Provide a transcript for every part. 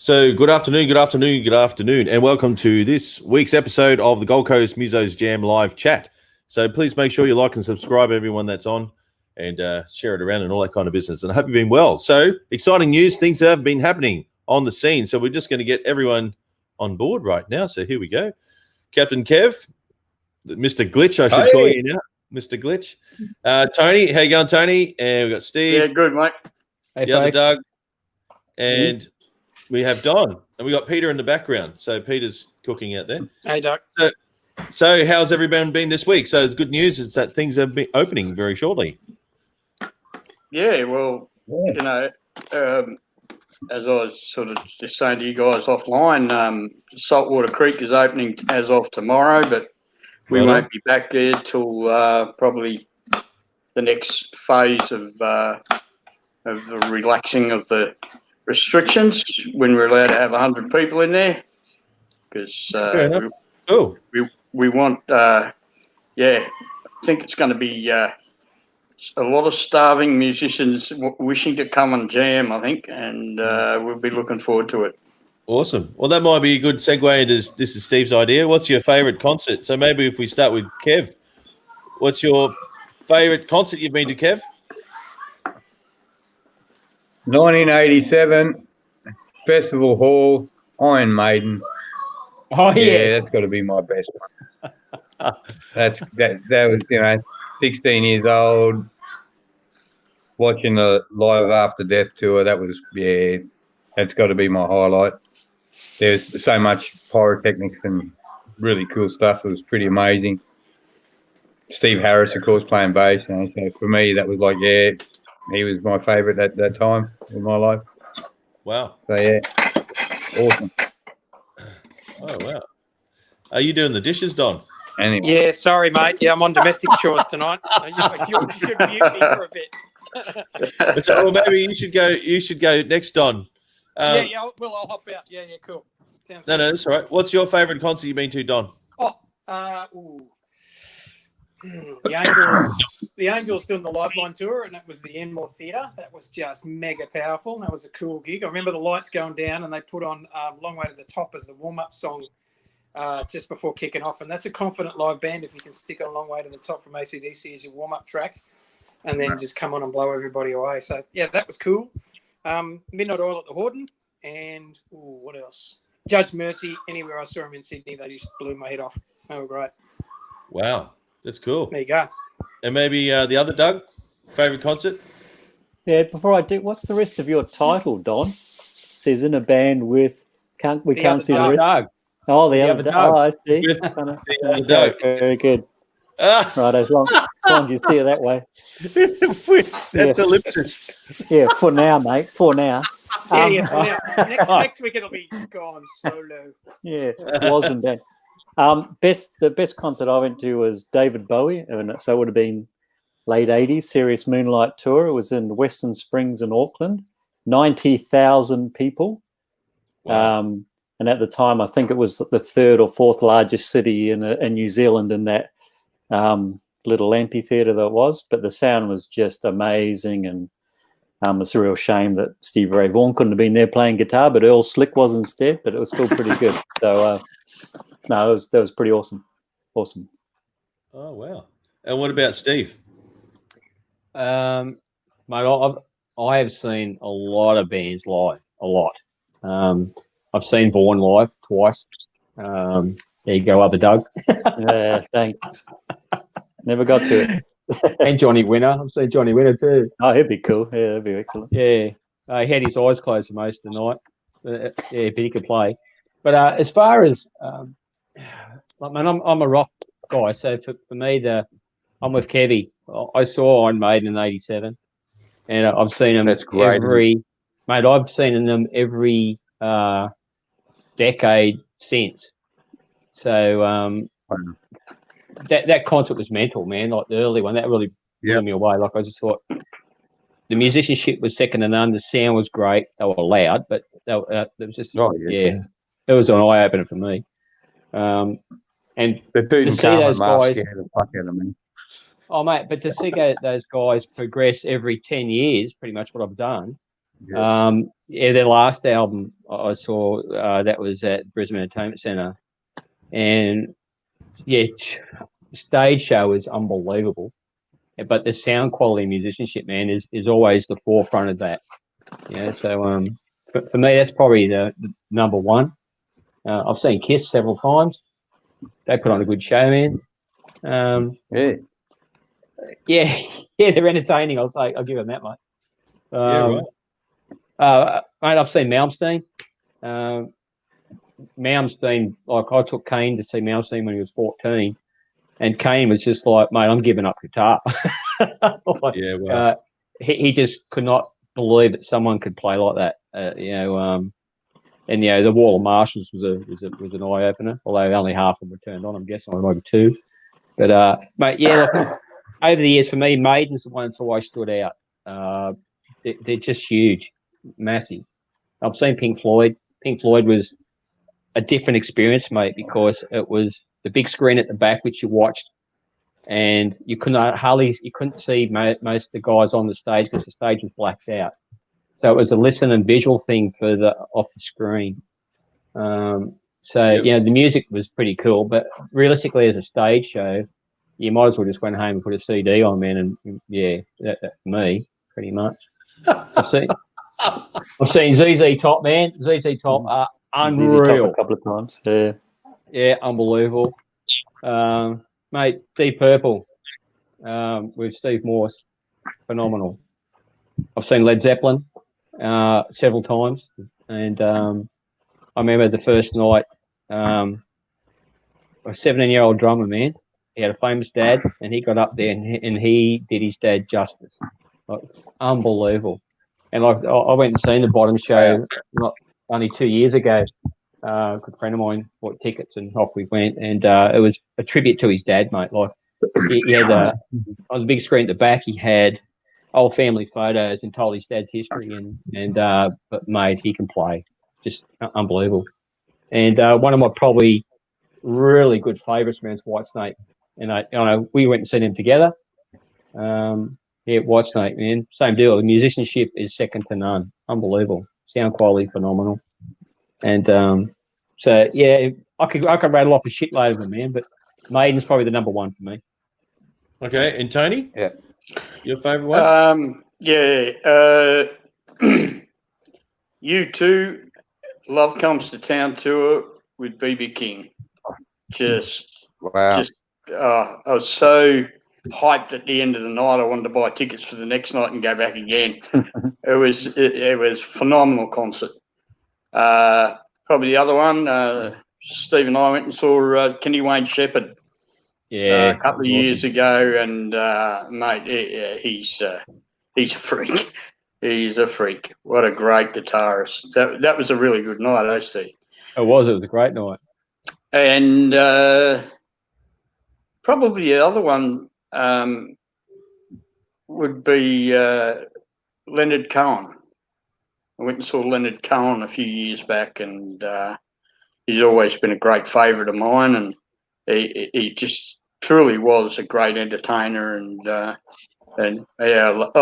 So good afternoon, and welcome to this week's episode of the Gold Coast Musos Jam live chat. So please make sure you like and subscribe, everyone that's on, and share it around and all that kind of business. And I hope you've been well. So exciting news, things have been happening on the scene. So we're just going to get everyone on board right now. So here we go. Captain Kev, Mr. Glitch, I should call you now. Mr. Glitch. Tony, how you going, Tony? And we've got Steve. Yeah, good, mate. Hey, the other folks. Doug. And we have Don. And we got Peter in the background. So Peter's cooking out there. Hey, Doc. So how's everyone been this week? So it's good news is that things have been opening very shortly. Yeah, well, you know, as I was sort of just saying to you guys offline, Saltwater Creek is opening as of tomorrow, but we won't be back there till probably the next phase of the relaxing of the restrictions when we're allowed to have 100 people in there, because we want, I think it's going to be a lot of starving musicians wishing to come and jam, I think, and we'll be looking forward to it. Awesome. Well, that might be a good segue into this is Steve's idea. What's your favourite concert? So maybe if we start with Kev, what's your favourite concert you've been to, Kev? 1987, Festival Hall, Iron Maiden. Oh, yeah, that's got to be my best one. that was 16 years old, watching the Live After Death tour. That was that's got to be my highlight. There's so much pyrotechnics and really cool stuff. It was pretty amazing. Steve Harris, of course, playing bass. So for me, that was like he was my favourite at that time in my life. Wow. So, yeah, awesome. Oh, wow. Are you doing the dishes, Don? Anyway. Yeah, sorry, mate. Yeah, I'm on domestic chores tonight. You should mute me for a bit. So, well, maybe you should go next, Don. I'll hop out. Yeah, cool. Sounds good. No, that's all right. What's your favourite concert you've been to, Don? The Angels doing the Lifeline tour, and that was the Enmore Theatre. That was just mega powerful. That was a cool gig. I remember the lights going down, and they put on Long Way to the Top as the warm-up song just before kicking off. And that's a confident live band if you can stick on Long Way to the Top from AC/DC as your warm-up track, and then just come on and blow everybody away. So, yeah, that was cool. Midnight Oil at the Horden, and what else? Judge Mercy. Anywhere I saw him in Sydney, they just blew my head off. They were great. Wow. That's cool. There you go. And maybe the other Doug, favourite concert? Yeah, before I do, what's the rest of your title, Don? Says in a band with can't see the rest. Doug. Oh, the other Doug. Oh, I see. The other Doug. Very good. Right, as long as you see it that way. That's ellipsis. Yeah, for now, mate. For now. For now. Next week it'll be gone solo. Yeah, it wasn't bad. The best concert I went to was David Bowie, and so it would have been late 80s, Serious Moonlight Tour. It was in Western Springs in Auckland, 90,000 people. Wow. And at the time, I think it was the third or fourth largest city in New Zealand in that little amphitheatre that it was. But the sound was just amazing, and it's a real shame that Stevie Ray Vaughan couldn't have been there playing guitar, but Earl Slick was instead, but it was still pretty good. So, no, that was pretty awesome. Awesome. Oh, wow. And what about Steve? Mate, I have seen a lot of bands live, a lot. I've seen Vaughan live twice. There you go, other Doug. Thanks. Never got to it. And Johnny Winter. I've seen Johnny Winter too. Oh, he'd be cool. Yeah, that'd be excellent. Yeah. He had his eyes closed for most of the night. But he could play. But as far as I'm a rock guy, so for me, I'm with Kevy. I saw Iron Maiden in '87, and I've seen them. That's great. I've seen them every decade since. So that concert was mental, man. Like the early one, that really blew me away. Like I just thought the musicianship was second to none. The sound was great. They were loud, but it was just it was an eye opener for me. And the dude to see those guys scared the fuck out of me. Oh, mate, but to see those guys progress every 10 years, pretty much what I've done, Their last album I saw that was at Brisbane Entertainment Centre, and stage show was unbelievable. But the sound quality and musicianship, man, is always the forefront of that. So for me, that's probably the number one. I've seen Kiss several times. They put on a good show, man. Yeah, they're entertaining. I'll give them that much. Right. Mate, I've seen Malmsteen. Malmsteen, like I took Kane to see Malmsteen when he was 14, and Kane was just like, mate, I'm giving up guitar. He just could not believe that someone could play like that. And the Wall of Marshalls was an eye opener. Although only half of them were turned on, I'm guessing, or maybe two. But mate, look, over the years for me, Maiden's the one that's always stood out. They're just huge, massive. I've seen Pink Floyd. Pink Floyd was a different experience, mate, because it was the big screen at the back which you watched, and you couldn't see most of the guys on the stage because the stage was blacked out. So it was a listen and visual thing off the screen. The music was pretty cool, but realistically, as a stage show, you might as well just went home and put a CD on, man. And that's me pretty much. I've seen ZZ Top, man. ZZ Top are unreal. ZZ Top a couple of times. Yeah, unbelievable. Mate, Deep Purple with Steve Morse, phenomenal. I've seen Led Zeppelin several times, and I remember the first night, a 17-year-old drummer, man. He had a famous dad, and he got up there and he did his dad justice. Like, unbelievable. And I went and seen the Bottom show not only 2 years ago. A good friend of mine bought tickets and off we went, and it was a tribute to his dad, mate. Like he had on the big screen at the back, he had old family photos and told his dad's history, but mate, he can play, just unbelievable. And one of my probably really good favourites, man, is Whitesnake. And we went and seen him together. Whitesnake, man, same deal. The musicianship is second to none. Unbelievable. Sound quality phenomenal. And I could rattle off a shitload of them, man, but Maiden's probably the number one for me. Okay, and Tony? Yeah. Your favourite one? U2, Love Comes to Town tour with BB King. I was so hyped at the end of the night. I wanted to buy tickets for the next night and go back again. It was phenomenal concert. Probably the other one, Steve and I went and saw Kenny Wayne Shepherd a couple of years ago, and mate, he's a freak. He's a freak. What a great guitarist. That was a really good night, Steve? It was a great night. And probably the other one would be Leonard Cohen. I went and saw Leonard Cohen a few years back, and he's always been a great favourite of mine, and he just truly was a great entertainer, and I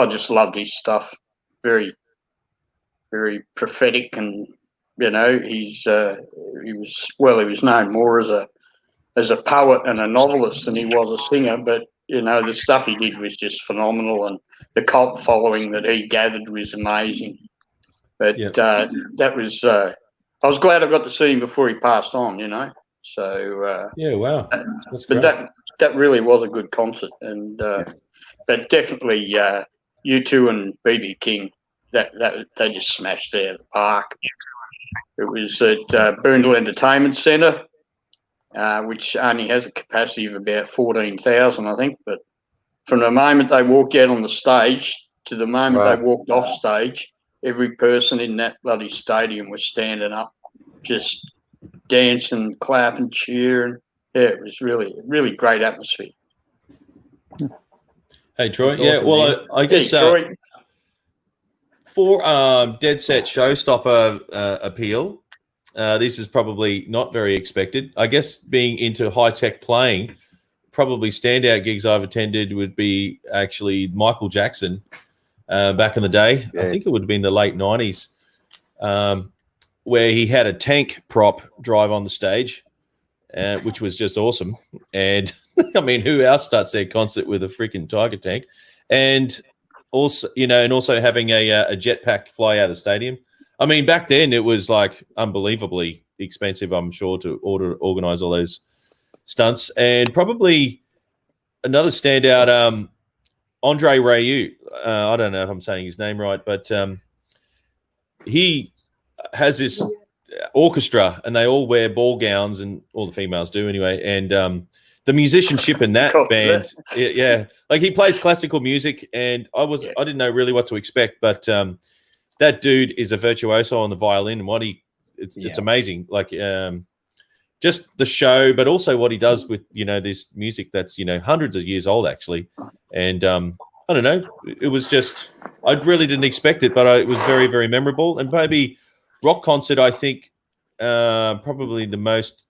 just loved his stuff. Very, very prophetic, and he was known more as a poet and a novelist than he was a singer, but the stuff he did was just phenomenal, and the cult following that he gathered was amazing. But that was I was glad I got to see him before he passed on, So wow, that's but great. that really was a good concert, and but definitely U2 and BB King, that they just smashed it out of the park. It was at Boondall Entertainment Centre, which only has a capacity of about 14,000, I think. But from the moment they walked out on the stage to the moment they walked off stage, every person in that bloody stadium was standing up, just dancing, clapping, cheering. Yeah, it was really, really great atmosphere. Hey, Troy. Yeah, well, I guess for Dead Set Showstopper appeal, this is probably not very expected. I guess being into high-tech playing, probably standout gigs I've attended would be actually Michael Jackson back in the day. Yeah. I think it would have been the late 90s, where he had a tank prop drive on the stage, which was just awesome. And I mean, who else starts their concert with a freaking tiger tank? And also, and also having a jetpack fly out of stadium. I mean, back then it was like unbelievably expensive, I'm sure, to organize all those stunts. And probably another standout, Andre Rayu. I don't know if I'm saying his name right, but he has this orchestra, and they all wear ball gowns, and all the females do anyway. And the musicianship in that band, yeah, like he plays classical music, and I didn't know really what to expect, but that dude is a virtuoso on the violin, and it's amazing. Like just the show, but also what he does with this music that's hundreds of years old actually. And I don't know, it was just, I really didn't expect it, but it was very, very memorable. And maybe rock concert, I think probably the most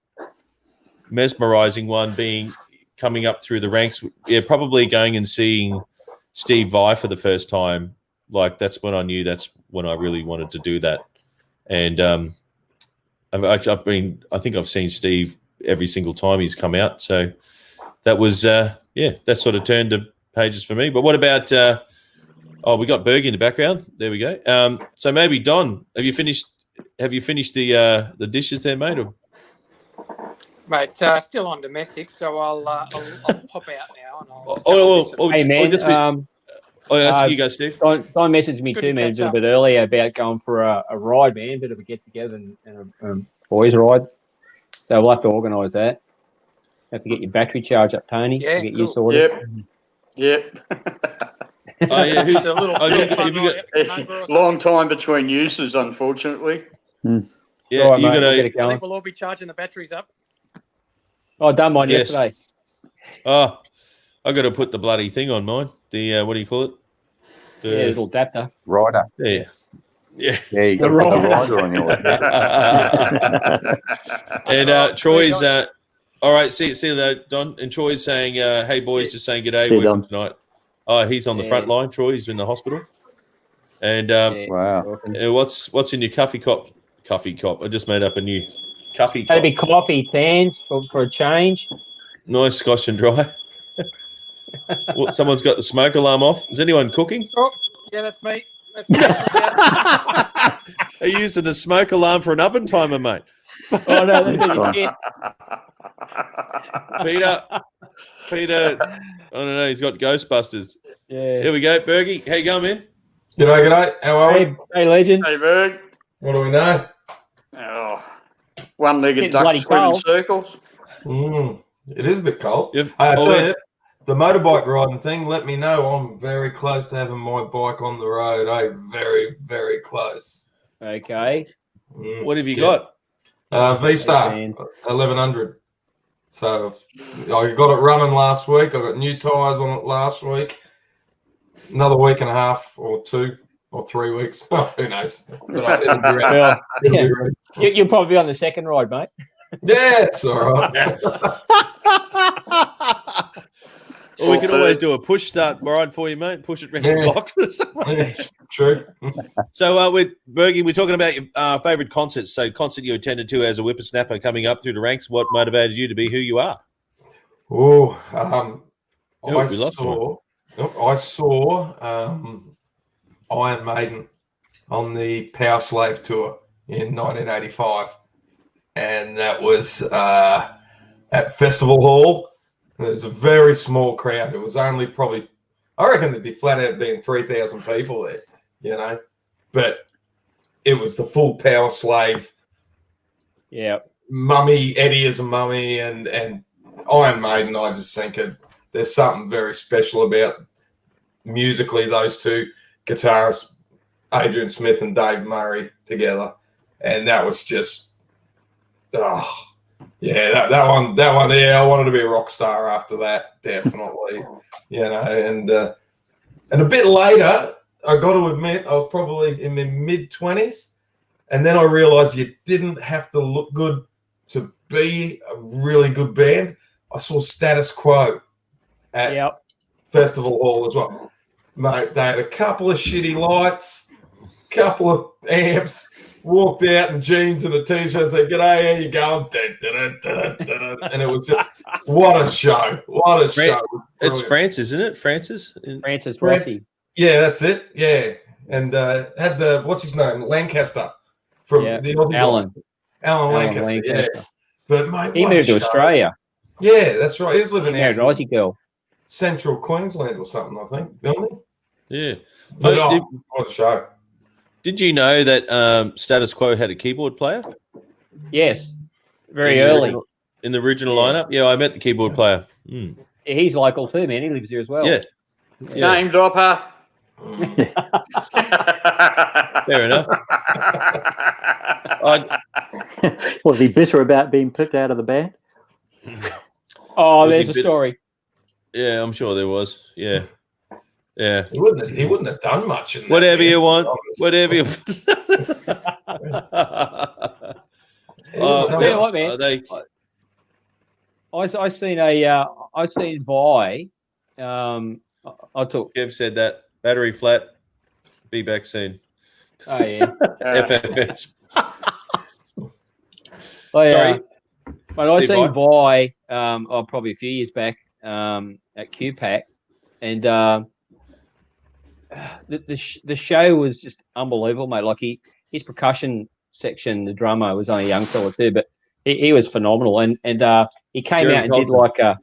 mesmerizing one being coming up through the ranks. Yeah, probably going and seeing Steve Vai for the first time. Like that's when I knew that's when I really wanted to do that. And I think I've seen Steve every single time he's come out. So that was, that sort of turned the pages for me. But what about, we got Bergie in the background. There we go. So maybe Don, have you finished the dishes there, mate? Or? Mate, still on domestic, so I'll pop out now. And hey man, you go, Steve. Don messaged me too, man, a little bit earlier about going for a ride, man, a bit of a get together and a boys ride. So we'll have to organise that. Have to get your battery charge up, Tony. Yeah, get you sorted. Yep. Oh yeah, who's a little long time between uses, unfortunately. Yeah, right, you're gonna. I think we'll all be charging the batteries up. I done mine yesterday. Oh, I got to put the bloody thing on mine. The what do you call it? The little adapter. Rider. Yeah. Yeah, you got to put the rider on yours. And Troy's all right, see you there, Don. And Troy's saying, hey boys, just saying g'day, working tonight. Oh, he's on the front line, Troy, he's in the hospital. And wow. What's in your coffee cup? I just made up a new coffee cup. That'd be coffee, Tans, for a change. Nice Scotch and dry. Someone's got the smoke alarm off. Is anyone cooking? Oh, yeah, that's me. Are you using a smoke alarm for an oven timer, mate? Oh no, that'd be Peter. I don't know. He's got Ghostbusters. Yeah. Here we go, Bergie. How you going, man? G'day. How are we? Hey, legend. Hey, Berg. What do we know? Oh, one-legged duck bloody swimming cold. circles. It is a bit cold. Yep. I tell you, the motorbike riding thing, let me know. I'm very close to having my bike on the road. Very, very close. Okay. What have you got? V-Star 1100. So I got it running last week. I got new tyres on it last week. Another week and a half or 2 or 3 weeks. Who knows? But it'll be ready. You'll probably be on the second ride, mate. Yeah, it's all right. Well, we can always do a push start ride for you, mate. Push it around the block. Yeah, true. So with Bergie, we're talking about your favourite concerts. So concert you attended to as a whippersnapper coming up through the ranks. What motivated you to be who you are? I saw Iron Maiden on the Power Slave tour in 1985, and that was at Festival Hall. There's a very small crowd. It was only probably, I reckon there'd be flat out being 3,000 people there, but it was the full Power Slave. Yeah. Mummy, Eddie as a mummy, and Iron Maiden. I just think there's something very special about musically those two guitarists, Adrian Smith and Dave Murray together. And that was just, that one, I wanted to be a rock star after that, definitely, and a bit later, I got to admit, I was probably in my mid-20s, and then I realized you didn't have to look good to be a really good band. I saw Status Quo at Festival Hall as well. mate, they had a couple of shitty lights, couple of amps, walked out in jeans and a t-shirt and said, "G'day, how you going?" And it was just, what a show. What a show. It's France, isn't it? Francis? Francis Rossi. Yeah, that's it. Yeah. And had the, what's his name? Lancaster from the Aussie Alan. guy. Alan Lancaster, yeah. But, mate, He moved to Australia. Yeah, that's right. He was living out Married an Aussie girl. Central Queensland or something, I think, don't he? Yeah. But, what a show. Did you know that Status Quo had a keyboard player? Yes. Very early. In the original lineup? Yeah, I met the keyboard player. Mm. Yeah, he's local too, man. He lives here as well. Yeah. Name dropper. Fair enough. Was he bitter about being picked out of the band? Oh, there's a story. Yeah, I'm sure there was. Yeah. Yeah. He wouldn't have done much. In whatever you want. Whatever you You know what, man? I seen Vi. I took. Kev said that battery flat. Be back soon. Oh yeah. FFS. Sorry. But I Steve seen Vi. Probably a few years back. At QPAC, and the show was just unbelievable, mate. Like his percussion section, the drummer was only a young fella too, but he was phenomenal. And he came out and did like a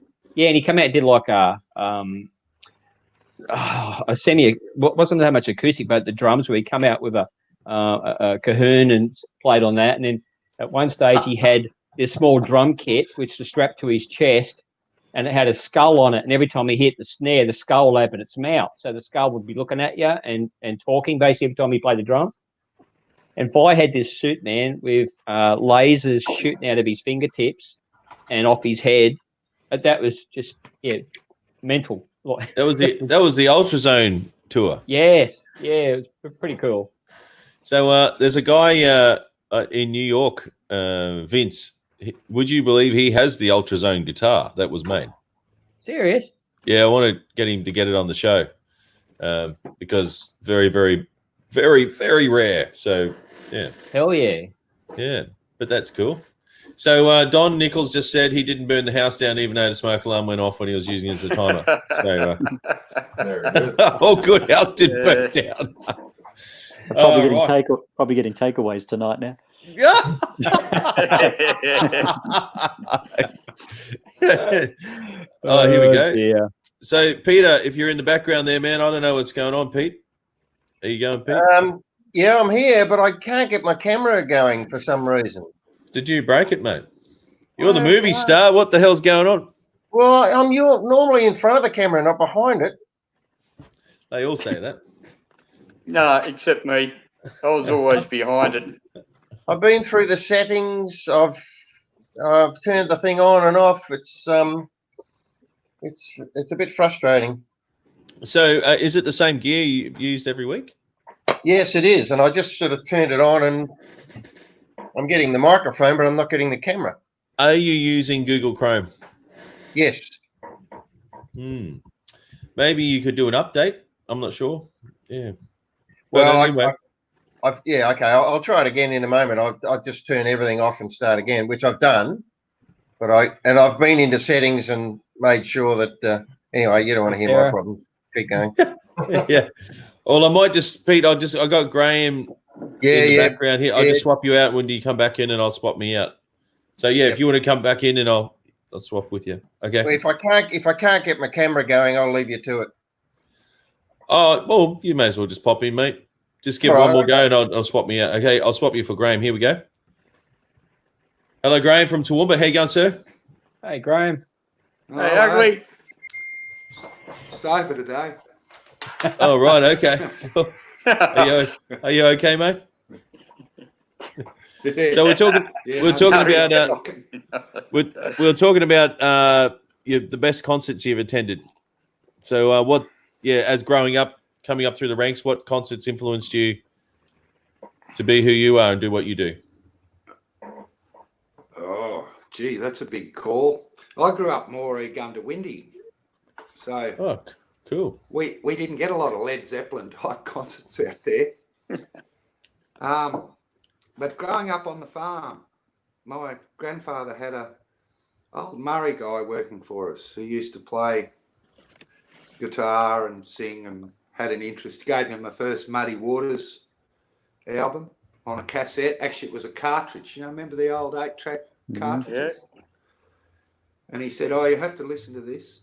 a semi. Wasn't that much acoustic, but the drums where he come out with a cajon and played on that. And then at one stage he had this small drum kit which was strapped to his chest. And it had a skull on it, and every time he hit the snare, the skull would open its mouth. So the skull would be looking at you and talking basically every time he played the drums. And Vi had this suit, man, with lasers shooting out of his fingertips and off his head. But that was just mental. That was the Ultrazone tour. Yes, it was pretty cool. So there's a guy in New York, Vince. Would you believe he has the Ultrazone guitar that was made? Serious? Yeah, I want to get him to get it on the show because very, very, very, very rare. So, yeah. Hell yeah. Yeah, but that's cool. So Don Nichols just said he didn't burn the house down even though the smoke alarm went off when he was using it as a timer. So, oh, good. House didn't burn down. Probably getting takeaways tonight now. Yeah. Oh, here we go. Yeah. So, Peter, if you're in the background there, man, I don't know what's going on, Pete. Are you going, Pete? Yeah, I'm here, but I can't get my camera going for some reason. Did you break it, mate? You're the movie star. What the hell's going on? Well, I'm normally in front of the camera, not behind it. They all say that. No, except me. I was always behind it. I've been through the settings. I've turned the thing on and off. It's a bit frustrating. So, is it the same gear you used every week? Yes, it is. And I just sort of turned it on, and I'm getting the microphone, but I'm not getting the camera. Are you using Google Chrome? Yes. Maybe you could do an update. I'm not sure. Yeah. Well, anyway. Okay. I'll try it again in a moment. I'll just turn everything off and start again, which I've done. But I've been into settings and made sure that. Anyway, you don't want to hear my problems. Keep going. Yeah. Well, I might just, Pete. I got Graham in the background here. I'll just swap you out when you come back in, and I'll swap me out. So if you want to come back in, and I'll swap with you. Okay. Well, if I can't get my camera going, I'll leave you to it. Oh, well, you may as well just pop in, mate. Just give one more go and I'll swap me out. Okay, I'll swap you for Graham. Here we go. Hello, Graham from Toowoomba. How you going, sir? Hey, Graham. Hey, ugly. Safer today. Oh, right. Okay. Are you okay, mate? So we're talking about the best concerts you've attended. So as growing up, coming up through the ranks, what concerts influenced you to be who you are and do what you do? Oh, gee, that's a big call. I grew up more going to Windy. So, Cool. We didn't get a lot of Led Zeppelin type concerts out there. But growing up on the farm, my grandfather had a old Murray guy working for us who used to play guitar and sing and had an interest. Gave him my first Muddy Waters album on a cassette. Actually, it was a cartridge. Remember the old 8-track cartridges? Yeah. And he said, "Oh, you have to listen to this."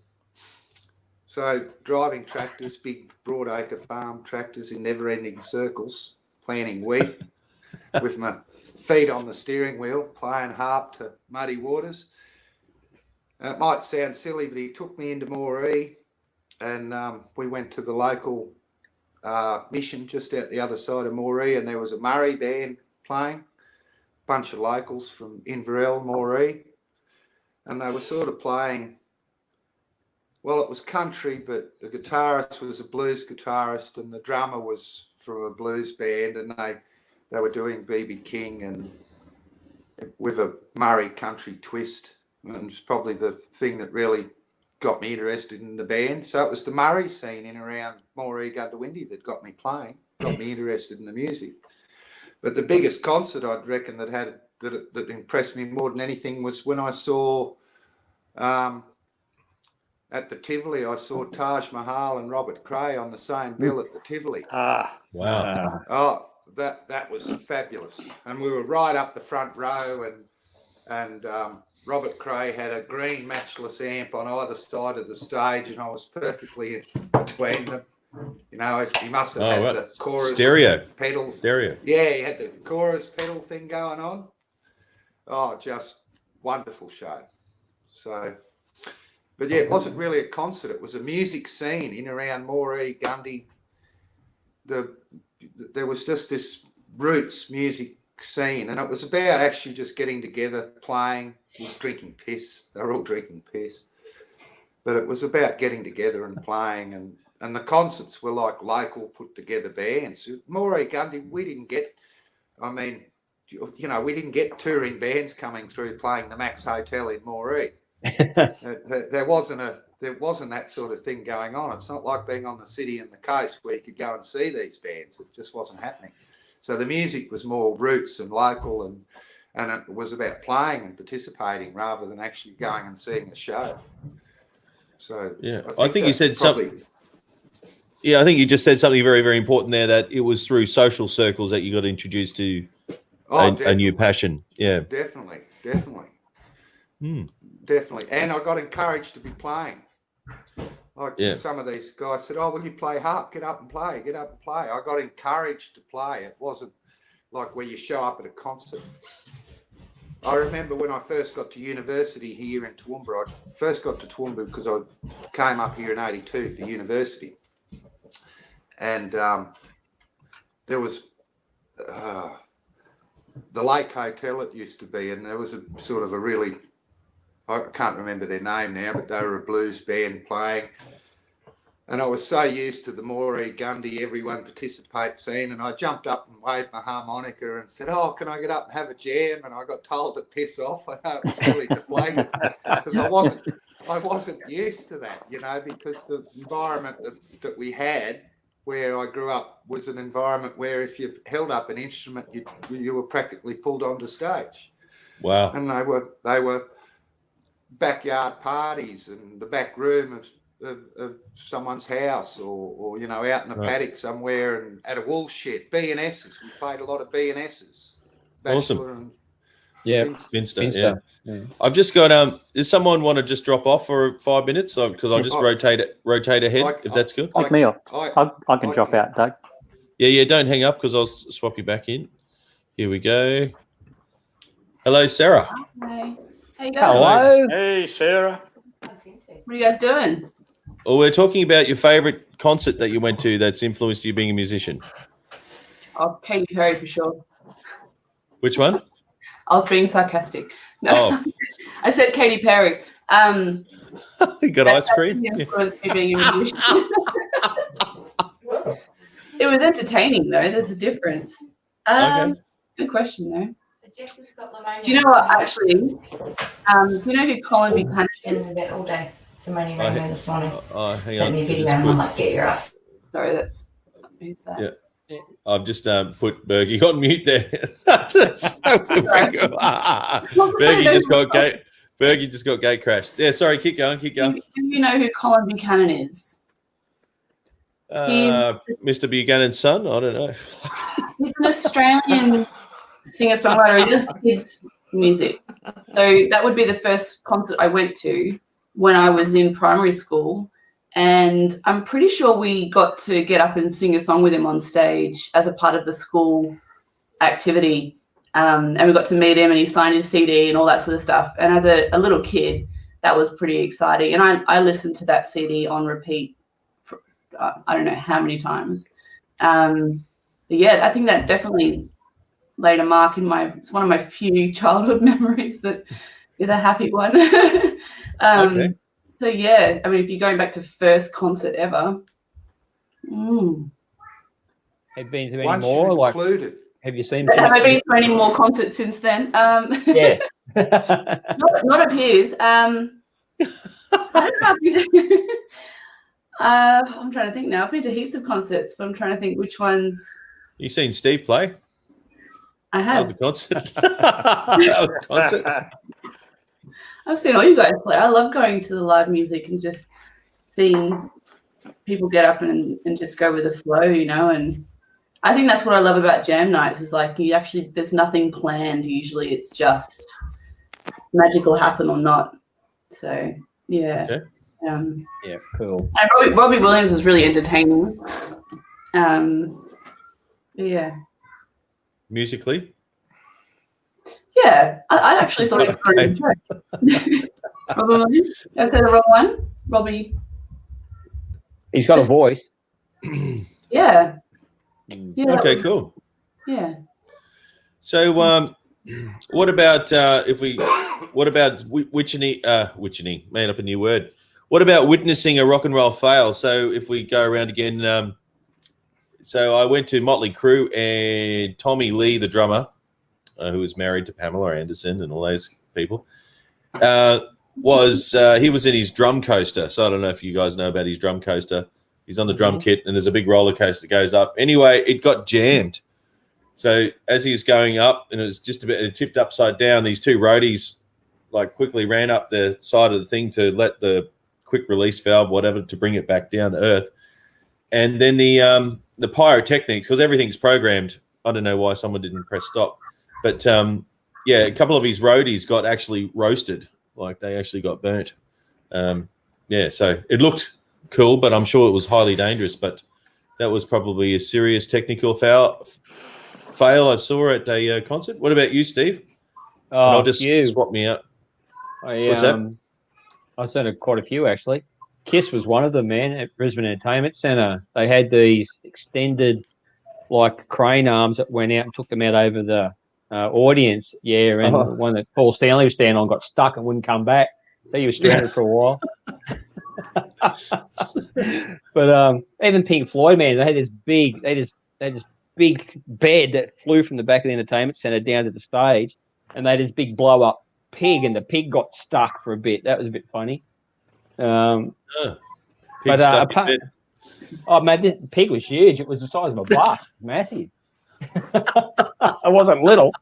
So driving tractors, big broadacre farm tractors in never-ending circles, planting wheat with my feet on the steering wheel, playing harp to Muddy Waters. It might sound silly, but he took me into Moree, and we went to the local mission just out the other side of Moree, and there was a Murray band playing, bunch of locals from Inverell, Moree, and they were sort of playing, well, it was country, but the guitarist was a blues guitarist and the drummer was from a blues band, and they were doing B.B. King and with a Murray country twist, and it's probably the thing that really got me interested in the band. So it was the Murray scene in around Moree, Gundawindi that got me playing, got me interested in the music. But the biggest concert I'd reckon that impressed me more than anything was when I saw at the Tivoli, I saw Taj Mahal and Robert Cray on the same bill at the Tivoli. Wow. Oh, that was fabulous. And we were right up the front row, and Robert Cray had a green matchless amp on either side of the stage, and I was perfectly in between them. You know, he must have had the chorus stereo pedals. Stereo. Yeah, he had the chorus pedal thing going on. Oh, just wonderful show. So, but yeah, it wasn't really a concert. It was a music scene in around Moree, Gundy. There was just this roots music scene, and it was about actually just getting together, playing, drinking piss. They were all drinking piss. But it was about getting together and playing, and the concerts were like local put together bands. Moree, Gundy, we didn't get, I mean, you know, we didn't get touring bands coming through playing the Max Hotel in Moree. There wasn't that sort of thing going on. It's not like being on the city and the coast where you could go and see these bands. It just wasn't happening. So the music was more roots and local, and it was about playing and participating rather than actually going and seeing a show. So yeah, I think you said something. Yeah, I think you just said something very, very important there, that it was through social circles that you got introduced to a new passion. Yeah, definitely. Mm. Definitely. And I got encouraged to be playing. Like some of these guys said, "Oh, will you play harp? Get up and play. Get up and play." I got encouraged to play. It wasn't like where you show up at a concert. I remember when I first got to university here in Toowoomba. I first got to Toowoomba because I came up here in '82 for university. And there was the Lake Hotel, it used to be, and there was a sort of a really, I can't remember their name now, but they were a blues band playing. And I was so used to the Moree, Gundy, everyone participate scene, and I jumped up and waved my harmonica and said, "Oh, can I get up and have a jam?" And I got told to piss off. I know it was really deflating because I wasn't used to that, you know, because the environment that we had where I grew up was an environment where if you held up an instrument, you were practically pulled onto stage. Wow. And they were backyard parties in the back room of someone's house, or you know, out in a paddock somewhere, and at a wool shed. B&S's. We played a lot of B&S's. Awesome. Finster. Yeah. I've just got does someone want to just drop off for 5 minutes? Because I'll just rotate ahead if that's good. Take me off. I can drop out, Doug. Yeah. Don't hang up because I'll swap you back in. Here we go. Hello, Sarah. Hi. How you going? Hello. Hey, Sarah. What are you guys doing? Well, we're talking about your favourite concert that you went to that's influenced you being a musician. Oh, Katy Perry for sure. Which one? I was being sarcastic. No, Oh. I said Katy Perry. You got ice cream? Me being a musician. It was entertaining though. There's a difference. Okay. Good question though. Do you know what? Actually, do you know who Colin Buchanan is? All day. Somebody rang me this morning. Hang Sent on. me a video and I'm like, get your ass. Sorry, that's who's that? Yeah. I've just put Bergie on mute there. That's Bergie just got gate. Bergie just got gate crashed. Yeah, sorry. Keep going. Keep going. Do you know who Colin Buchanan is? Mr. Buchanan's son. I don't know. He's an Australian singer-songwriter. He does kids music. So that would be the first concert I went to when I was in primary school. And I'm pretty sure we got to get up and sing a song with him on stage as a part of the school activity. And we got to meet him and he signed his CD and all that sort of stuff. And as a little kid, that was pretty exciting. And I listened to that CD on repeat for, I don't know how many times. But yeah, I think that definitely laid a mark in it's one of my few childhood memories that is a happy one. Okay. So yeah, I mean, if you're going back to first concert ever, Have you been to any Once more? you're Like, included. have you seen? have I been to any more concerts since then? Yes. not of his. I don't know. I'm trying to think now. I've been to heaps of concerts, but I'm trying to think which ones. You seen Steve play? I That was have. a concert. That was a concert. I've seen all you guys play. I love going to the live music and just seeing people get up and just go with the flow, you know. And I think that's what I love about jam nights is like there's nothing planned usually. It's just magic will happen or not. So yeah. Okay. Yeah, cool. And Robbie Williams was really entertaining. Yeah. Musically? Yeah, I actually thought it was pretty good. Robbie Williams? Did I say the wrong one? Robbie. He's got a voice. Yeah. Yeah. Okay, cool. Yeah. So, what about witchening? Man up a new word. What about witnessing a rock and roll fail? So, if we go around again, so I went to Motley Crue and Tommy Lee, the drummer, who was married to Pamela Anderson and all those people, he was in his drum coaster. So I don't know if you guys know about his drum coaster. He's on the drum kit and there's a big roller coaster that goes up. Anyway, it got jammed. So as he was going up and it tipped upside down, these two roadies like quickly ran up the side of the thing to let the quick release valve, whatever, to bring it back down to earth. And then the pyrotechnics, because everything's programmed. I don't know why someone didn't press stop. But, yeah, a couple of his roadies got actually roasted. Like, they actually got burnt. Yeah, so it looked cool, but I'm sure it was highly dangerous. But that was probably a serious technical fail I saw at a concert. What about you, Steve? Oh, I'll just swap me out. What's that? I've seen quite a few, actually. KISS was one of them, man, at Brisbane Entertainment Centre. They had these extended, like, crane arms that went out and took them out over the audience, and the one that Paul Stanley was standing on got stuck and wouldn't come back, so he was stranded for a while. But even Pink Floyd, man, they had this big bed that flew from the back of the entertainment centre down to the stage, and they had this big blow up pig, and the pig got stuck for a bit. That was a bit funny. Man, this pig was huge. It was the size of a bus, massive. I wasn't little.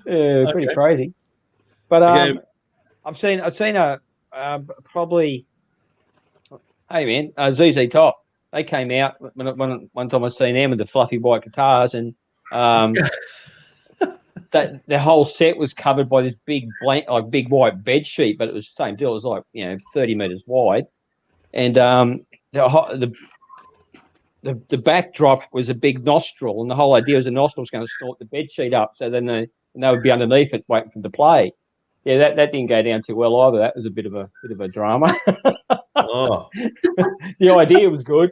Pretty crazy. But I've seen probably. Hey man, ZZ Top. They came out one time I seen them with the fluffy white guitars, and that the whole set was covered by this big big white bed sheet, but it was the same deal. It was like 30 meters wide, and the backdrop was a big nostril, and the whole idea was the nostril was going to snort the bed sheet up, so then they would be underneath it waiting for them to play. Yeah, that didn't go down too well either. That was a bit of a drama. Oh, the idea was good.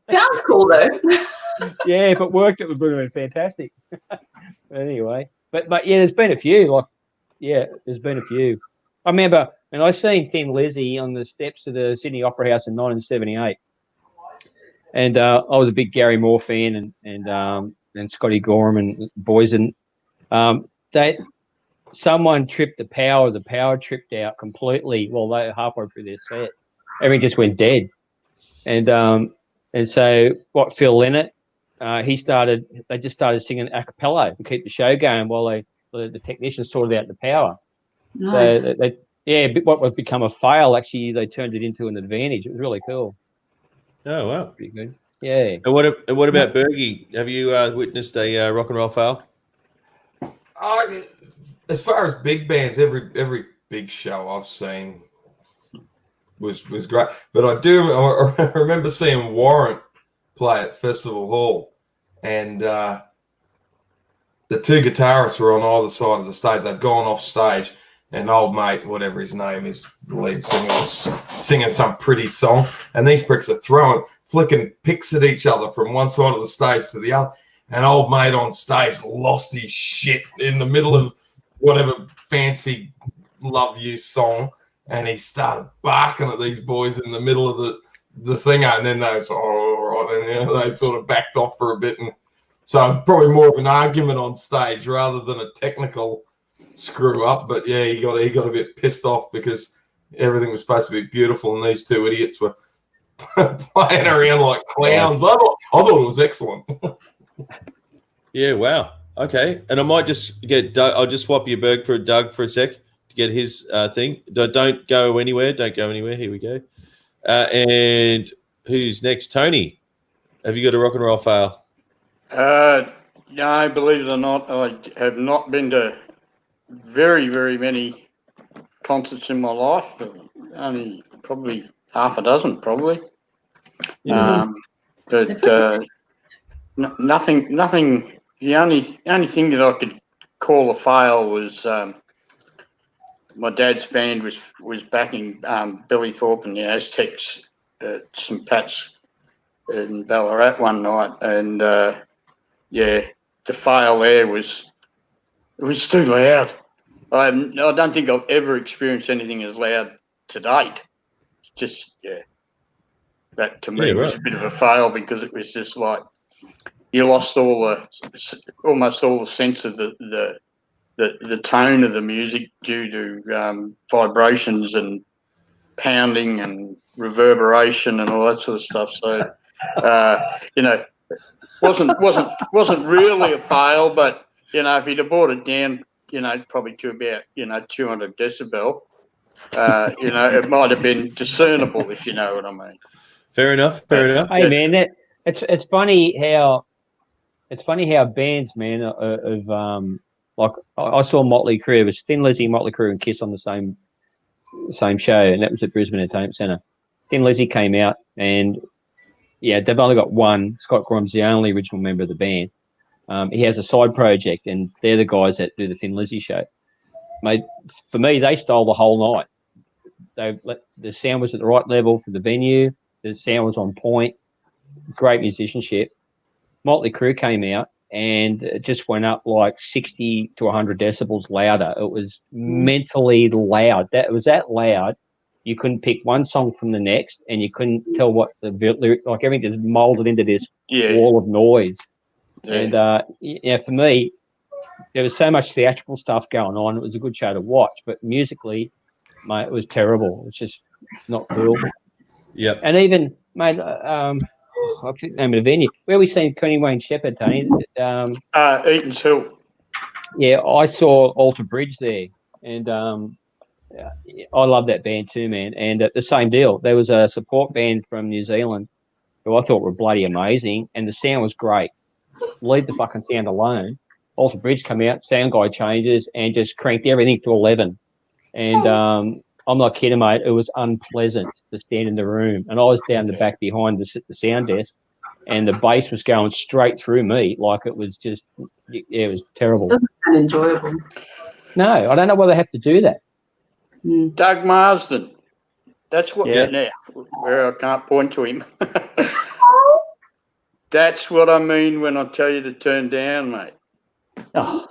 Sounds cool though. Yeah, if it worked, it would have been fantastic. Anyway, but yeah, there's been a few. There's been a few. I remember when I seen Thin Lizzy on the steps of the Sydney Opera House in 1978. And I was a big Gary Moore fan and Scotty Gorham and boys, and someone tripped the power tripped out completely while they were halfway through their set. Everything just went dead. And so what Phil Lennart, they just started singing a cappella to keep the show going while the technicians sorted out the power. Nice. So what would become a fail, actually, they turned it into an advantage. It was really cool. Oh, wow. Pretty good. Yeah. And what about Bergie? Have you witnessed a rock and roll fail? As far as big bands, every big show I've seen was great. But I remember seeing Warrant play at Festival Hall, and the two guitarists were on either side of the stage. They'd gone off stage, and old mate, whatever his name is, the lead singer, was singing some pretty song, and these pricks are flicking picks at each other from one side of the stage to the other. And old mate on stage lost his shit in the middle of whatever fancy Love You song, and he started barking at these boys in the middle of the thing, and then they was all right, and they sort of backed off for a bit, and so probably more of an argument on stage rather than a technical screw up. But yeah, he got a bit pissed off because everything was supposed to be beautiful, and these two idiots were playing around like clowns. I thought it was excellent. Yeah, wow. Okay. And I might just get Doug. I'll just swap your Berg for Doug for a sec to get his thing. Don't go anywhere. Don't go anywhere. Here we go. And who's next? Tony, have you got a rock and roll fail? No, believe it or not, I have not been to very, very many concerts in my life. Only probably half a dozen, probably. But nothing. The only thing that I could call a fail was my dad's band was backing Billy Thorpe and the Aztecs at St. Pat's in Ballarat one night, and the fail there was too loud. I don't think I've ever experienced anything as loud to date. Just that to me was a bit of a fail because it was just like you lost almost all the sense of the tone of the music due to vibrations and pounding and reverberation and all that sort of stuff. So wasn't really a fail, but if you'd have brought it down, probably to about 200 decibel, it might have been discernible, if you know what I mean. Fair enough. Hey man, it's funny how bands, man, like I saw Motley Crue. It was Thin Lizzy, Motley Crue, and Kiss on the same show, and that was at Brisbane Entertainment Centre. Thin Lizzy came out, and they've only got one. Scott Grimes, the only original member of the band. He has a side project, and they're the guys that do the Thin Lizzy show. Mate, for me, they stole the whole night. The sound was at the right level for the venue. The sound was on point. Great musicianship. Motley Crue came out and it just went up like 60 to 100 decibels louder. It was mentally loud. That was that loud. You couldn't pick one song from the next, and you couldn't tell what the lyric, like everything just molded into this wall of noise. Yeah. And for me, there was so much theatrical stuff going on. It was a good show to watch, but musically, mate, it was terrible. It's just not cool. Yeah. And even, mate, I forget the name of the venue. Where we seen Connie Wayne Shepherd, Tony? Eaton's Hill. Yeah, I saw Alter Bridge there, and I love that band too, man. And the same deal. There was a support band from New Zealand who I thought were bloody amazing, and the sound was great. Leave the fucking sound alone. Alter Bridge come out, sound guy changes, and just cranked everything to 11. And I'm not kidding, mate. It was unpleasant to stand in the room, and I was down the back behind the sound desk, and the bass was going straight through me, like it was just, it was terrible. Doesn't sound enjoyable. No, I don't know why they have to do that. Doug Marsden. That's what. Now, where I can't point to him. That's what I mean when I tell you to turn down, mate. Oh.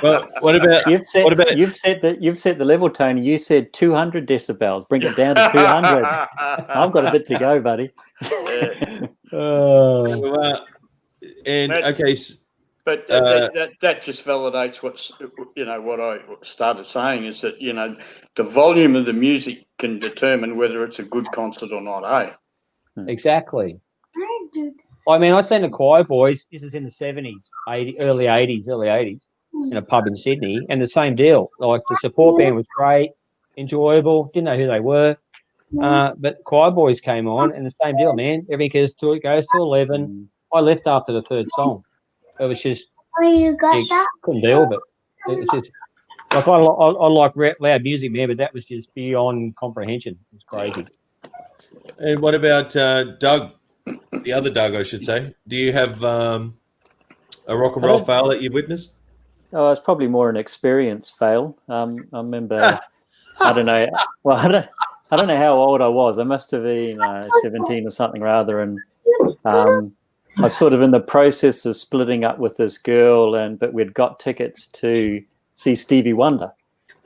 Well, what about you've set the level, Tony? You said 200 decibels. Bring it down to 200. I've got a bit to go, buddy. And okay, But that just validates what I started saying is that the volume of the music can determine whether it's a good concert or not. Exactly. I mean, I seen the Choir Boys. This is in the 70s, early 80s, in a pub in Sydney, and the same deal. Like the support band was great, enjoyable. Didn't know who they were, but Choir Boys came on, and the same deal, man. Everything goes to 11. I left after the third song. It was just you couldn't deal with it. It was just like I like loud music, man, but that was just beyond comprehension. It was crazy. And what about Doug? The other Doug, I should say. Do you have a rock and roll fail that you've witnessed? Oh, it's probably more an experience fail. I remember, I don't know. Well, I don't know how old I was. I must have been 17 or something rather, and I was sort of in the process of splitting up with this girl, but we'd got tickets to see Stevie Wonder,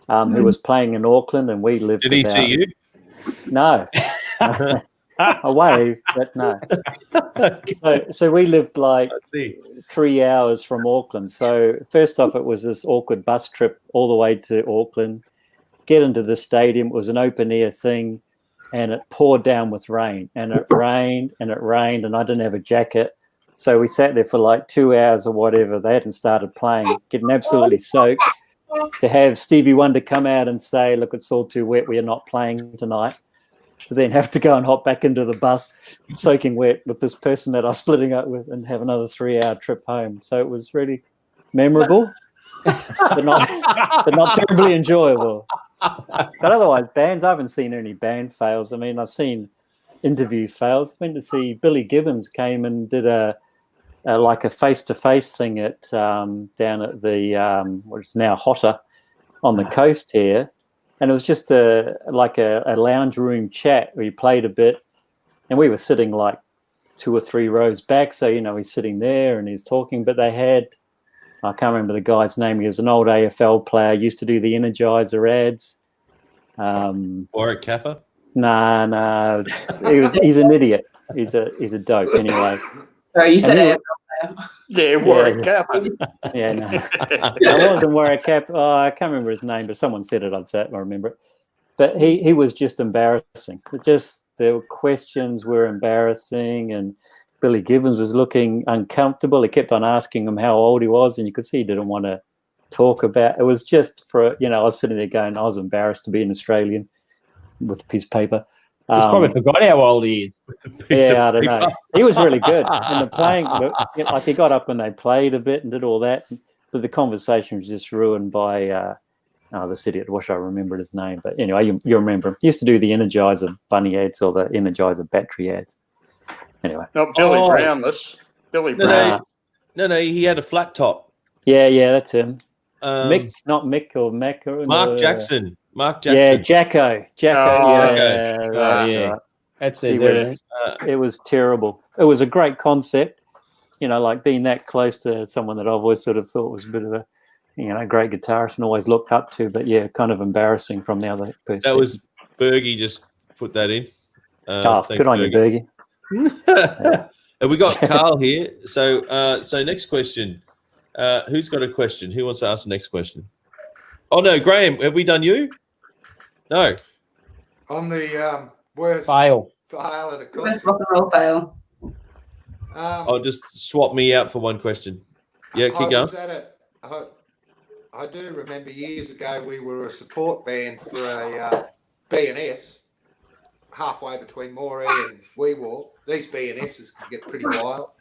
who was playing in Auckland, and we lived. Did he see you? No. I waved, but no. So we lived like 3 hours from Auckland. So first off, it was this awkward bus trip all the way to Auckland. Get into the stadium. It was an open air thing, and it poured down with rain. And it rained, and it rained, and I didn't have a jacket. So we sat there for like 2 hours or whatever. They hadn't started playing, getting absolutely soaked. To have Stevie Wonder come out and say, "Look, it's all too wet. We are not playing tonight." To then have to go and hop back into the bus, soaking wet, with this person that I was splitting up with, and have another 3-hour trip home. So it was really memorable, but not terribly enjoyable. But otherwise, bands, I haven't seen any band fails. I mean, I've seen interview fails. I went to see Billy Gibbons came and did a face-to-face thing at down at the what is now Hotter on the coast here. And it was just a lounge room chat where he played a bit, and we were sitting like 2 or 3 rows back. So, he's sitting there and he's talking, but they had, I can't remember the guy's name. He was an old AFL player, used to do the Energizer ads. Warwick Kaffer? No. He's an idiot. He's a dope anyway. Sorry, you said AFL player. Yeah, Warwick Kappa. Yeah, no. I wasn't Warwick Kappa. Oh, I can't remember his name, but someone said it. I remember it. But he was just embarrassing. The questions were embarrassing, and Billy Gibbons was looking uncomfortable. He kept on asking him how old he was, and you could see he didn't want to talk about. It was just I was sitting there going, I was embarrassed to be an Australian with a piece of paper. He's probably forgot how old he is. Yeah, I don't know. He was really good. And the playing, like he got up and they played a bit and did all that. But the conversation was just ruined by the city. I wish I remembered his name. But anyway, you remember him. He used to do the Energizer bunny ads or the Energizer battery ads. Anyway. Not Billy Brownless. Billy Brown. No, he had a flat top. Yeah, that's him. Mick, not Mick or Mac. Mark Jackson. Yeah, Jacko. Right. That's it. It was terrible. It was a great concept, like being that close to someone that I've always sort of thought was a bit of a, great guitarist and always looked up to, but yeah, kind of embarrassing from the other person. That was Bergie just put that in. Good on you, Bergie. And we got Carl here. So next question. Who's got a question? Who wants to ask the next question? Oh no, Graham, have we done you? No. On the worst fail at a concert. Worst rock and roll fail. I'll just swap me out for one question. Yeah, keep going. I do remember years ago we were a support band for a B&S halfway between Moree and Wee War. These B&S's can get pretty wild.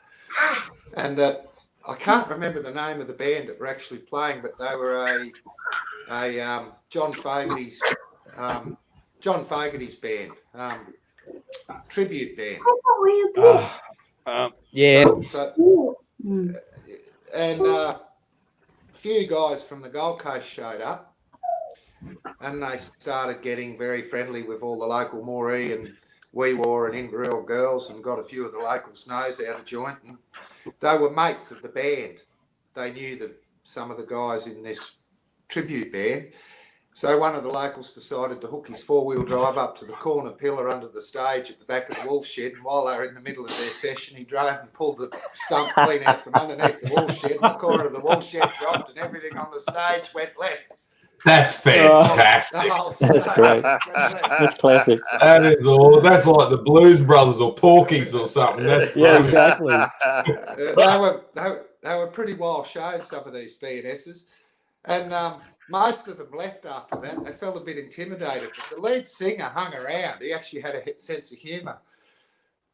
And I can't remember the name of the band that were actually playing, but they were a John Fogerty's band, tribute band. Yeah. And a few guys from the Gold Coast showed up, and they started getting very friendly with all the local Moree and Wee War and Inverell girls, and got a few of the locals' nose out of joint. And they were mates of the band. They knew some of the guys in this tribute band. So one of the locals decided to hook his 4-wheel drive up to the corner pillar under the stage at the back of the wool shed. And while they were in the middle of their session, he drove and pulled the stump clean out from underneath the wool shed. And the corner of the wool shed dropped and everything on the stage went left. That's fantastic. That's great. That's classic. That is all. That's like the Blues Brothers or Porky's or something. That's Yeah, brilliant. exactly. They were pretty wild shows, some of these B&S's. And most of them left after that. They felt a bit intimidated. But the lead singer hung around. He actually had a sense of humour.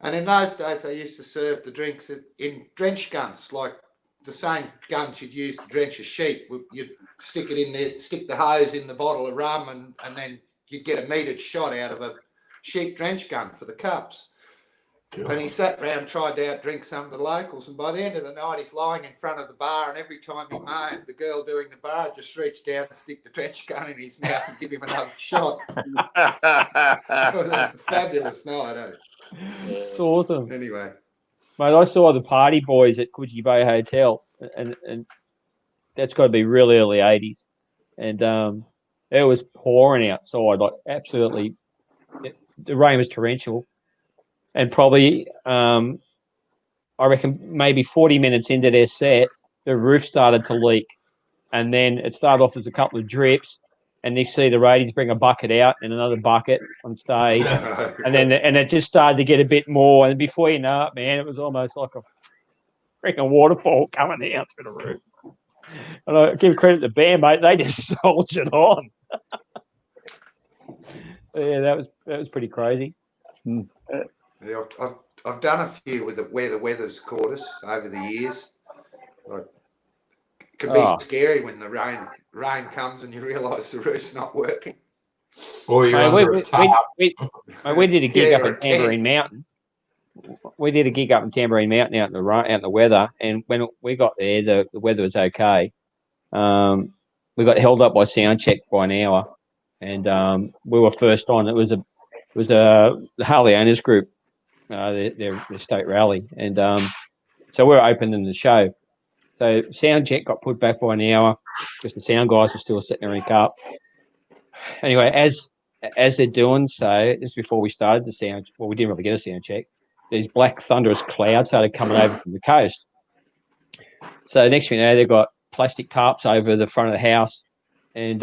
And in those days, they used to serve the drinks in drench guns, like the same guns you'd use to drench a sheep. You'd stick it in there, stick the hose in the bottle of rum, and then you'd get a metered shot out of a sheep drench gun for the cups. God. And he sat round, tried to outdrink some of the locals, and by the end of the night, he's lying in front of the bar, and every time he moaned, the girl doing the bar just reached down and stick the drench gun in his mouth and give him another shot. It was a fabulous night, eh? It's awesome. Anyway. Mate, I saw the Party Boys at Coogee Bay Hotel, and that's got to be really early 80s. And it was pouring outside, like absolutely. The rain was torrential. And probably, I reckon maybe 40 minutes into their set, the roof started to leak. And then it started off as a couple of drips. And you see the ratings bring a bucket out and another bucket on stage. and it just started to get a bit more. And before you know it, man, it was almost like a freaking waterfall coming down through the roof. And I give credit to the band, mate. They just soldiered on. Yeah, that was pretty crazy. Yeah, I've done a few with where the weather's caught us over the years. Like, it can be scary when the rain comes and you realise the roof's not working. Or you're under a tarp. We did a gig up in Tambourine Mountain. We did a gig up in Tambourine Mountain out in the weather, and when we got there, the weather was okay. We got held up by sound check by an hour, and we were first on. It was the Harley Owners Group, their state rally, and so we were opening the show. So sound check got put back by an hour because the sound guys were still sitting there in cup. Anyway, as they're doing so, this is before we started the sound. Well, we didn't really get a sound check. These black thunderous clouds started coming over from the coast. So next thing you know, they've got plastic tarps over the front of the house, and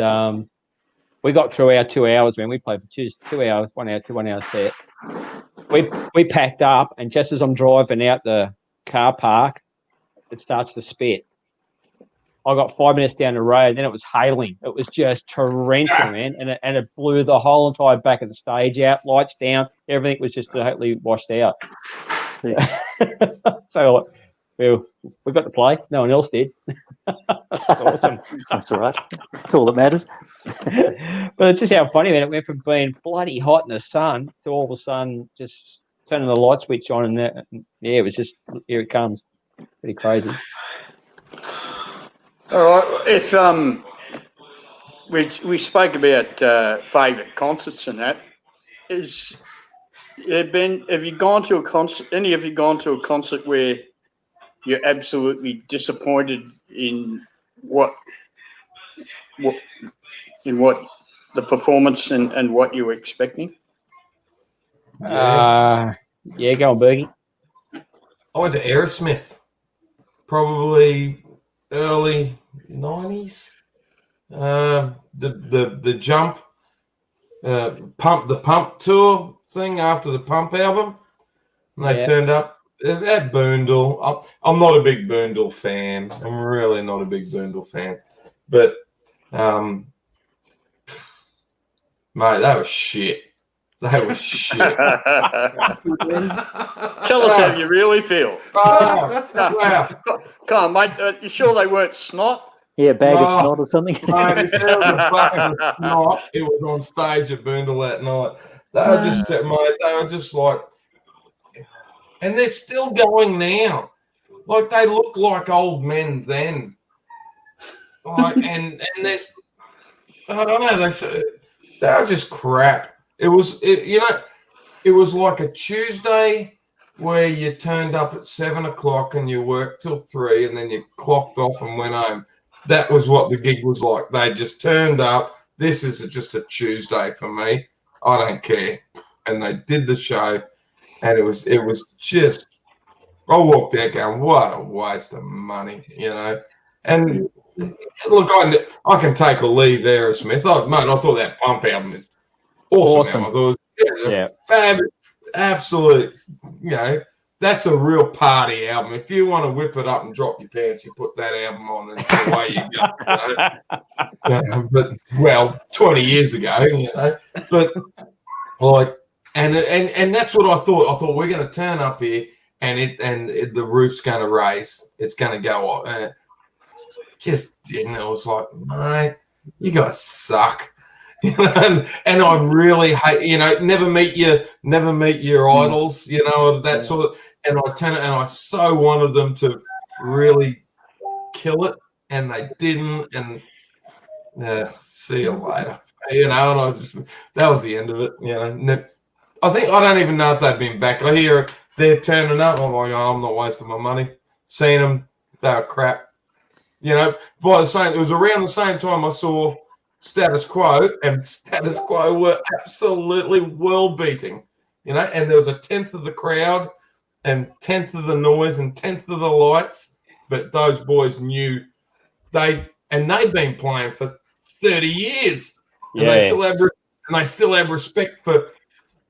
we got through our 2 hours. Man, we played for 2 hours, 1 hour, 1 hour set. We packed up, and just as I'm driving out the car park, it starts to spit. I got 5 minutes down the road, then it was hailing. It was just torrential, man, and it blew the whole entire back of the stage out, lights down, everything was just totally washed out. So we got to play. No one else did. That's awesome. That's all right. That's all that matters. But it's just how funny, man. It went from being bloody hot in the sun to all of a sudden just turning the light switch on, and it was just, here it comes. Pretty crazy. All right. If we spoke about favourite concerts and that, have you gone to a concert? Any of you gone to a concert where you're absolutely disappointed in what the performance and what you were expecting? Yeah, go on, Bergie. I went to Aerosmith, probably early 90s. The Jump, the Pump tour thing after the Pump album, and they turned up at Boondall. I'm not a big Boondall fan. I'm really not a big Boondall fan, but mate, that was shit. That was shit. Tell us how you really feel. Wow. Come on, mate. You sure they weren't snot? Yeah, a bag of snot or something. Mate, if there was a bucket of snot, it was on stage at Boondall that night. They were just, mate, they were just like, and they're still going now. Like, they look like old men then. Like, and there's, I don't know, they were just crap. It was like a Tuesday where you turned up at 7 o'clock and you worked till 3 and then you clocked off and went home. That was what the gig was like. They just turned up, this is just a Tuesday for me. I don't care. And they did the show, and it was just. I walked out going, what a waste of money, you know. And look, I can take or leave Aerosmith. I thought that Pump album is awesome. I thought it was fabulous, absolute, you know, that's a real party album. If you want to whip it up and drop your pants, you put that album on and away you go. You know? But, well, 20 years ago, you know. But, like, and that's what I thought. I thought we're going to turn up here and the roof's going to raise. It's going to go off. Just didn't. It was like, mate, you guys suck. You know, and I really hate, you know, never meet your idols, you know, that sort of. And I turn it, and I so wanted them to really kill it, and they didn't. And see you later, you know. And that was the end of it, you know. I don't even know if they've been back. I hear they're turning up. I'm like, oh, I'm not wasting my money. Seeing them, they were crap. You know, it was around the same time I saw Status Quo, and Status Quo were absolutely world beating. You know, and there was a tenth of the crowd, and tenth of the noise, and tenth of the lights. But those boys knew they'd been playing for 30 years, and they still have respect for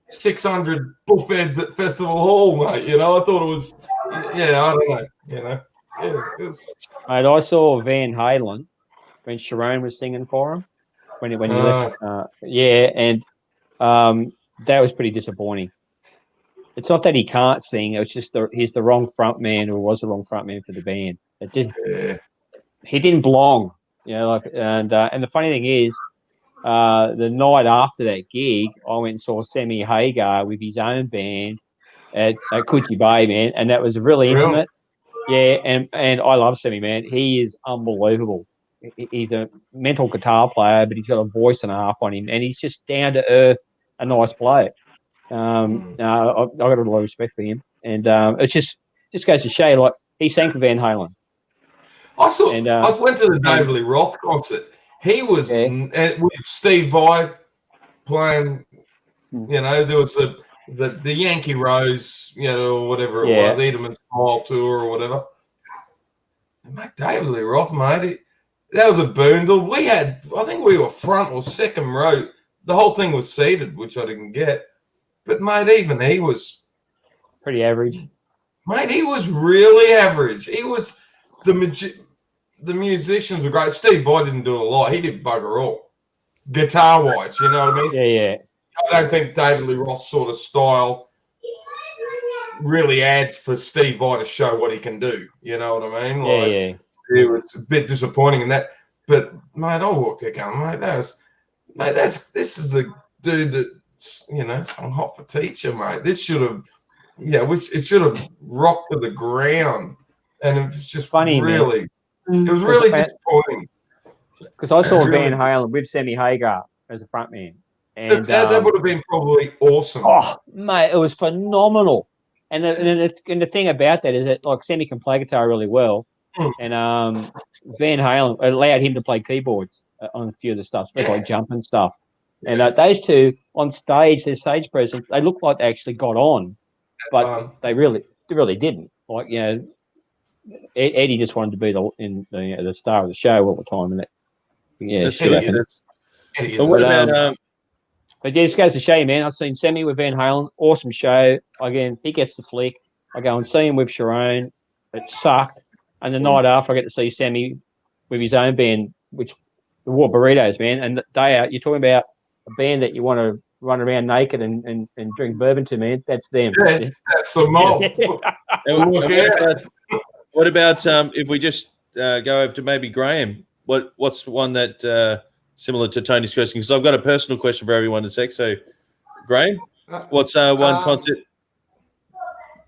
600 bullfeds at Festival Hall, mate. You know, I thought it was, I don't know, you know. Yeah, mate, I saw Van Halen when Sharon was singing for him when he left. And that was pretty disappointing. It's not that he can't sing; it's just he's the wrong front man, or was the wrong front man for the band. He didn't belong, you know. And the funny thing is, the night after that gig, I went and saw Sammy Hagar with his own band at Coogee Bay, man, and that was really intimate. Yeah, and I love Sammy, man. He is unbelievable. He's a mental guitar player, but he's got a voice and a half on him, and he's just down to earth, a nice bloke. I've got a lot of respect for him, and it just goes to show, like, he sang for Van Halen. I went to the David Lee Roth concert. He was with Steve Vai playing. You know, there was the Yankee Rose, you know, whatever it was, Edelman Smile Tour or whatever. And mate, David Lee Roth, mate, that was a boondle. I think we were front or second row. The whole thing was seated, which I didn't get. But, mate, even he was pretty average. Mate, he was really average. He was the musicians were great. Steve Vai didn't do a lot. He did bugger all, guitar-wise, you know what I mean? Yeah. I don't think David Lee Roth's sort of style really adds for Steve Vai to show what he can do. You know what I mean? Like, it was a bit disappointing in that. But, mate, I walked there going, this is a dude that, you know, I'm hot for teacher, mate. This should have, it should have rocked to the ground. And it was just funny, really, man. It was really disappointing. Because I saw Van Halen with Sammy Hagar as a frontman. And that would have been probably awesome. Oh, mate, it was phenomenal. And the thing about that is that, like, Sammy can play guitar really well, and Van Halen allowed him to play keyboards on a few of the stuff, like jump and stuff. And those two on stage, their stage presence, they looked like they actually got on, but they really didn't. Like, you know, Eddie just wanted to be the star of the show all the time, and But what about But yeah, it just goes to show you, man. I've seen Sammy with Van Halen, awesome show. Again, he gets the flick. I go and see him with Sharon. It sucked. And the night after, I get to see Sammy with his own band, which the War Burritos, man. And you're talking about a band that you want to run around naked and drink bourbon to, man. That's them. Yeah, that's the mob. What about if we just go over to maybe Graham? What's the one that similar to Tony's question? Because I've got a personal question for everyone in a sec. So, Graham, what's one concert?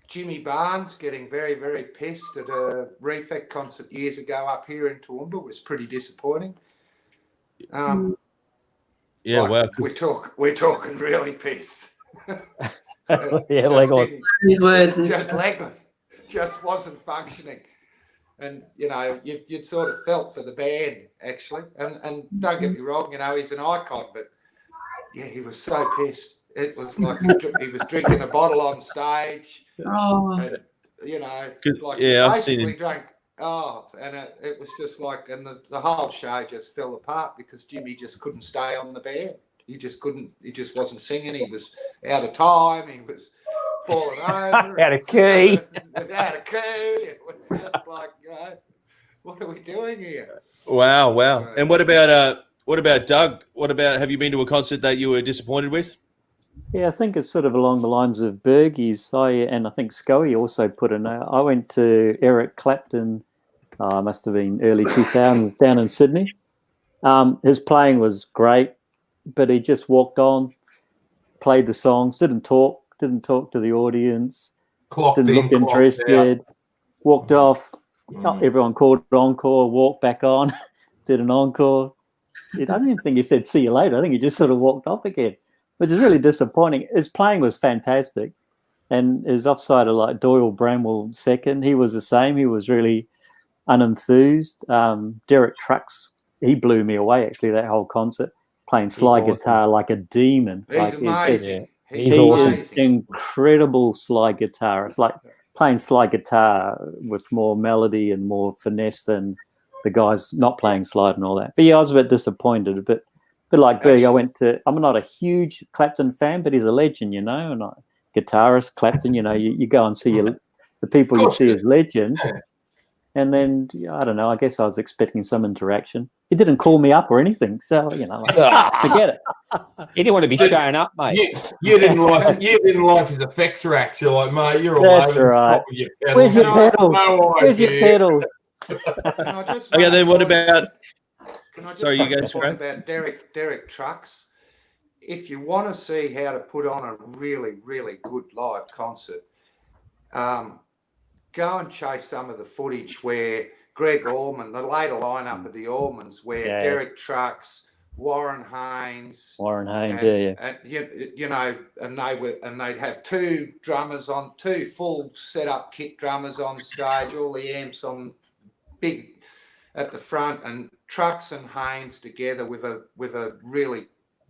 Jimmy Barnes getting very, very pissed at a Refect concert years ago up here in Toowoomba was pretty disappointing. We're talking really pissed. Legless. His words just legless. Just wasn't functioning. And you sort of felt for the band actually. And don't get me wrong, he's an icon, but yeah, he was so pissed. It was like he was drinking a bottle on stage. Oh. And like yeah, he I've seen basically it. drank. Oh, and it was just like, and the whole show just fell apart because Jimmy just couldn't stay on the band. He just couldn't. He just wasn't singing. He was out of time. He was falling over. Out of key. Out of key. It was just like, what are we doing here? Wow. And what about Doug? Have you been to a concert that you were disappointed with? Yeah, I think it's sort of along the lines of Bergie's. And I think Scoey also put in. I went to Eric Clapton. Must have been early 2000s down in Sydney. His playing was great, but he just walked on, played the songs, didn't talk to the audience, didn't look interested, walked off. Everyone called encore, walked back on, did an encore. I don't even think he said see you later. I think he just sort of walked off again, which is really disappointing. His playing was fantastic, and his offside like Doyle Bramwell second, he was the same. He was really unenthused. Derek Trucks, he blew me away actually that whole concert, playing slide guitar like a demon. He's amazing. He is incredible slide guitar. It's like playing slide guitar with more melody and more finesse than the guys not playing slide and all that. But yeah, I was a bit disappointed. But like Berg, I'm not a huge Clapton fan, but he's a legend, and guitarist Clapton. You go and see the people you see as legends. And then, I don't know, I guess I was expecting some interaction. He didn't call me up or anything. So, forget it. He didn't want to be showing up, mate. You didn't like his effects racks. You're like, mate, you're all That's over right. the top of your pedals. Where's your pedals? No Where's your pedals? Okay, then what about... Can I just Sorry, you make go, a point about Derek Trucks? If you want to see how to put on a really, really good live concert, go and chase some of the footage where Greg Allman, the later lineup of the Allmans, where Derek Trucks, Warren Haynes, and they'd have two full setup kit drummers on stage, all the amps on big at the front, and Trucks and Haynes together with a really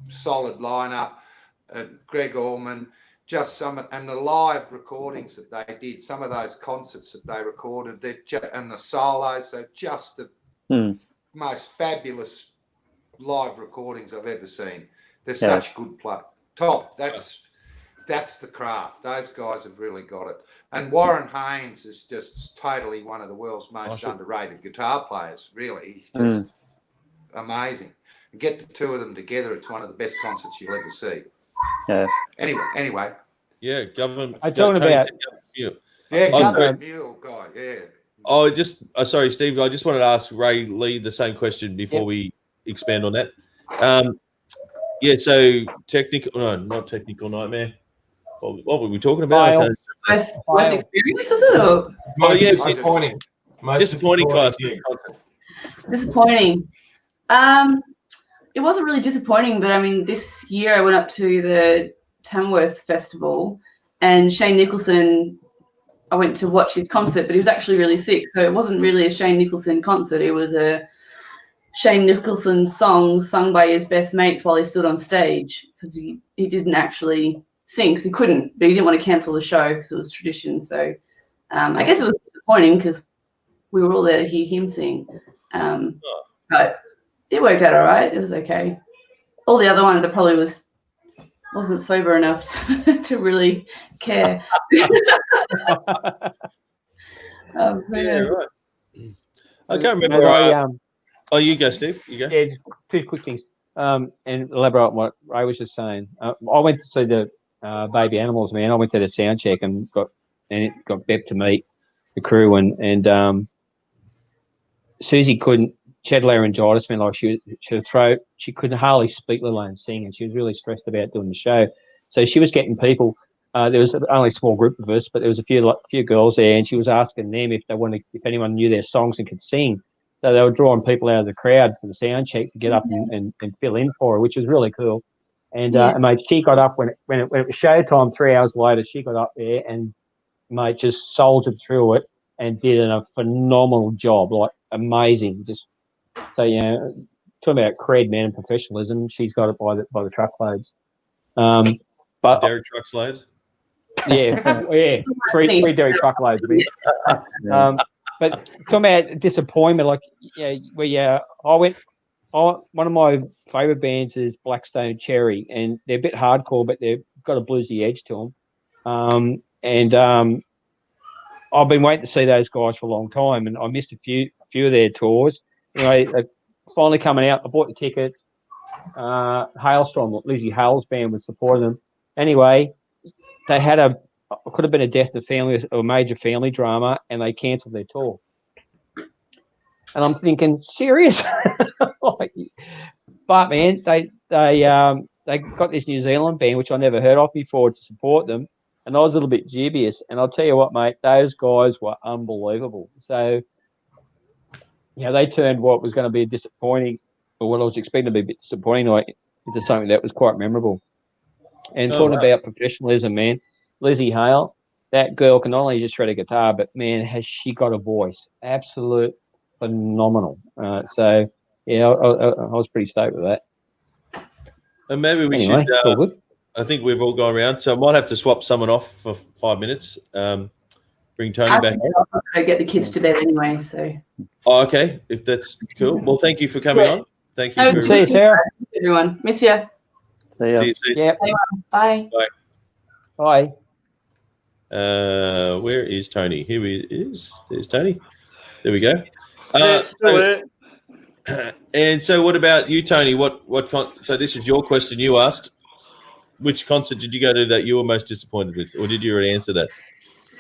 solid lineup. Greg Allman. And the live recordings that they did, some of those concerts that they recorded, and the solos, so just the most fabulous live recordings I've ever seen. They're such good play. Top. That's the craft. Those guys have really got it. And Warren Haynes is just totally one of the world's most underrated guitar players. Really, he's just amazing. And get the two of them together, it's one of the best concerts you'll ever see. Yeah. Anyway. Yeah, government. I talking about. Yeah, government mule guy. Yeah. Oh, sorry, Steve. I just wanted to ask Ray Lee the same question before we expand on that. So not technical nightmare. What were we talking about? Most experience, was it? Or? Disappointing. Disappointing class. Disappointing. It wasn't really disappointing, but I mean, this year I went up to the Tamworth Festival, and Shane Nicholson, I went to watch his concert, but he was actually really sick. So it wasn't really a Shane Nicholson concert. It was a Shane Nicholson song sung by his best mates while he stood on stage, because he didn't actually sing because he couldn't, but he didn't want to cancel the show because it was tradition. So I guess it was disappointing because we were all there to hear him sing. But it worked out all right. It was okay. All the other ones I probably wasn't sober enough to really care. Right. I can't remember. You go, Steve. You go. Yeah, two quick things. And elaborate on what Ray was just saying. I went to see the Baby Animals, man. I went to the sound check and got Bep to meet the crew, and Susie couldn't. She had laryngitis, man. Like her throat, she couldn't hardly speak, let alone sing, and she was really stressed about doing the show. So she was getting people. There was only a small group of us, but there was a few girls there, and she was asking them if anyone knew their songs and could sing. So they were drawing people out of the crowd for the sound check to get up and fill in for her, which was really cool. And mate, she got up when it was showtime. 3 hours later, she got up there and mate just soldiered through it. and did a phenomenal job, like amazing. Just so talking about cred, man, and professionalism. She's got it by the truckloads. But Derek truckloads. Yeah, three dairy truckloads. But talking about disappointment, like one of my favourite bands is Blackstone Cherry, and they're a bit hardcore, but they've got a bluesy edge to them. I've been waiting to see those guys for a long time, and I missed a few of their tours. Anyway, they're finally coming out. I bought the tickets. Hailstorm, Lizzie Hale's band was supporting them. Anyway, they had it could have been a death in the family or a major family drama, and they cancelled their tour. And I'm thinking, serious? But man, they got this New Zealand band, which I never heard of before, to support them, and I was a little bit dubious. And I'll tell you what, mate, those guys were unbelievable. So, they turned what was going to be a disappointing, or what I was expecting to be a bit disappointing, into something that was quite memorable. And talking about professionalism, man, Lizzie Hale, that girl can not only just shred a guitar, but man, has she got a voice? Absolute phenomenal. So yeah, I was pretty stoked with that. And maybe we should. I think we've all gone around, so I might have to swap someone off for 5 minutes. Bring Tony back. I'll go get the kids to bed anyway. So. Oh, okay. If that's cool. Well, thank you for coming on. Thank you. See you, Sarah. Everyone, miss you. See you. Yeah. Bye. Bye. Where is Tony? Here he is. There's Tony. There we go. And so, what about you, Tony? So this is your question you asked. Which concert did you go to that you were most disappointed with, or did you already answer that?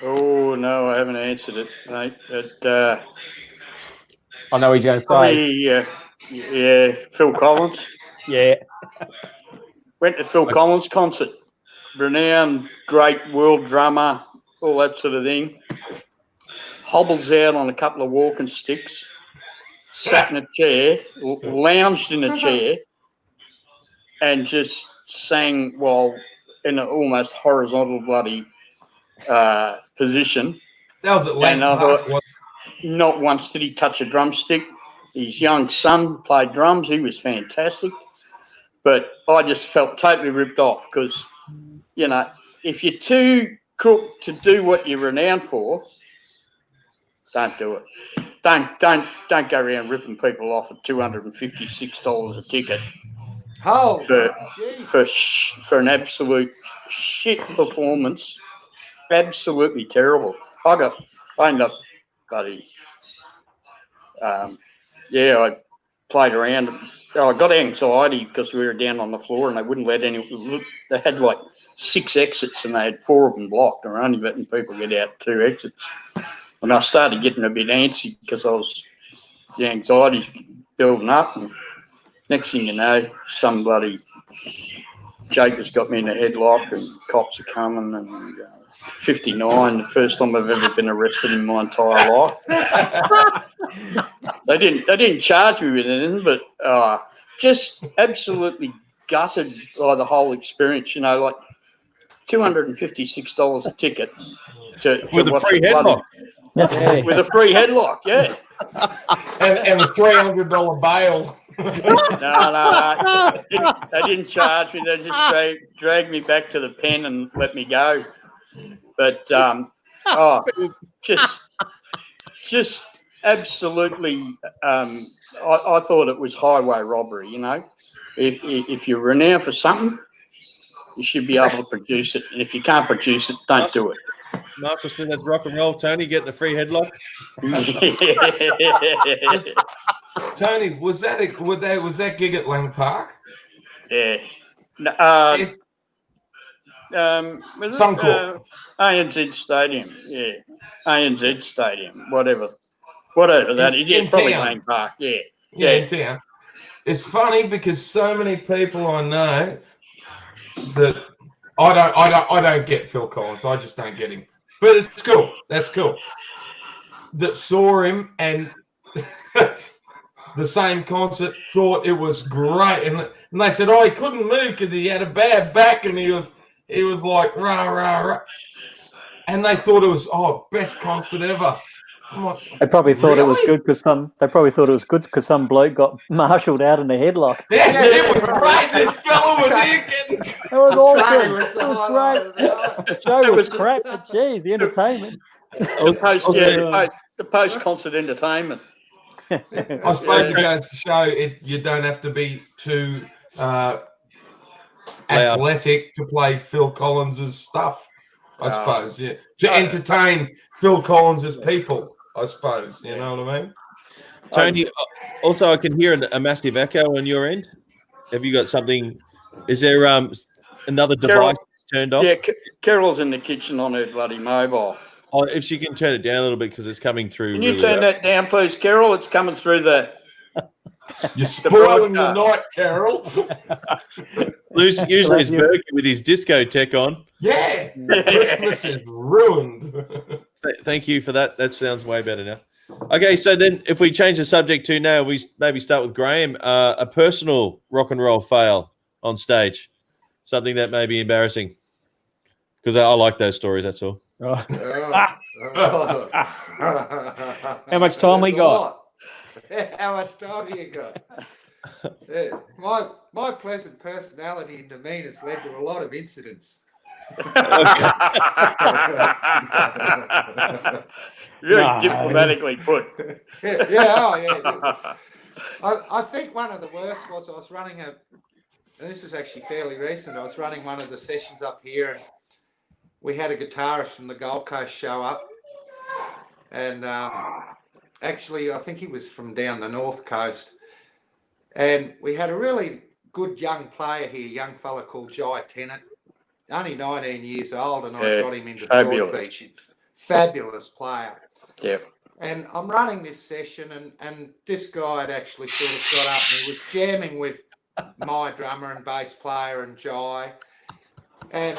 Oh no, I haven't answered it, mate. But I know he's going to say. Phil Collins. Yeah. Went to Phil Collins concert. Renowned, great world drummer, all that sort of thing. Hobbles out on a couple of walking sticks, sat in a chair, lounged in a chair, and just sang while in an almost horizontal bloody position. That was at and I thought, not once did he touch a drumstick. His young son played drums. He was fantastic. But I just felt totally ripped off because, if you're too crook to do what you're renowned for, don't do it. Don't go around ripping people off at $256 a ticket for an absolute shit performance. Absolutely terrible. I ended up, buddy. I played around. I got anxiety because we were down on the floor and they wouldn't let anyone. They had like 6 exits and they had 4 of them blocked. And we're only letting people get out 2 exits. And I started getting a bit antsy because the anxiety's building up. And next thing you know, some bloody Jacob's got me in a headlock and cops are coming and 59, the first time I've ever been arrested in my entire life. They didn't charge me with anything, but just absolutely gutted by the whole experience. Like $256 a ticket with a free headlock. With a free headlock, yeah. and a $300 bail. No. They didn't charge me. They just dragged me back to the pen and let me go. But just absolutely. I thought it was highway robbery. If you're renowned for something, you should be able to produce it. And if you can't produce it, don't do it. Marshall said that's rock and roll. Tony getting a free headlock. Tony, was that gig at Lang Park? Yeah. Suncorp. ANZ Stadium. Yeah. ANZ Stadium. Whatever that is. Yeah, probably Lang Park. Yeah. Yeah, in town. It's funny because so many people I know that I don't get Phil Collins. I just don't get him. But it's cool. That's cool. That saw him and the same concert thought it was great, and they said, he couldn't move because he had a bad back, and he was like rah rah rah, and they thought it was best concert ever. They probably thought it was Really? good because some bloke got marshalled out in a headlock. Yeah, it was great. This fella was here getting. It was awesome. was the It was highlight great. of the night. The show It was was- crap, but geez, the entertainment. The post-concert entertainment. I suppose it goes to show you don't have to be too athletic to play Phil Collins's stuff. I suppose, yeah, to entertain Phil Collins's people. I suppose, you know what I mean. Tony, also I can hear a massive echo on your end. Have you got something? Is there another device turned off? Yeah, Carol's in the kitchen on her bloody mobile. Oh, if she can turn it down a little bit because it's coming through. Can you really turn well. that down, please, Carol? It's coming through the. You're spoiling the broadcast. night, Carol. Usually it's Berkey with his discotheque on. Yeah, Christmas is ruined. Thank you for that. That sounds way better now. Okay, so then if we change the subject to now, we maybe start with Graham. A personal rock and roll fail on stage, something that may be embarrassing. Because I like those stories. That's all. How much time we got? How much time you got? Yeah. My pleasant personality and demeanour has led to a lot of incidents. Very diplomatically put. I think one of the worst was I was running and this is actually fairly recent, I was running one of the sessions up here and we had a guitarist from the Gold Coast show up and actually I think he was from down the North Coast and we had a really good young player here, young fella called Jai Tennant, only 19 years old and I got him into Broadbeach. Fabulous player. Yeah. And I'm running this session and this guy had actually sort of got up and he was jamming with my drummer and bass player and Jai. And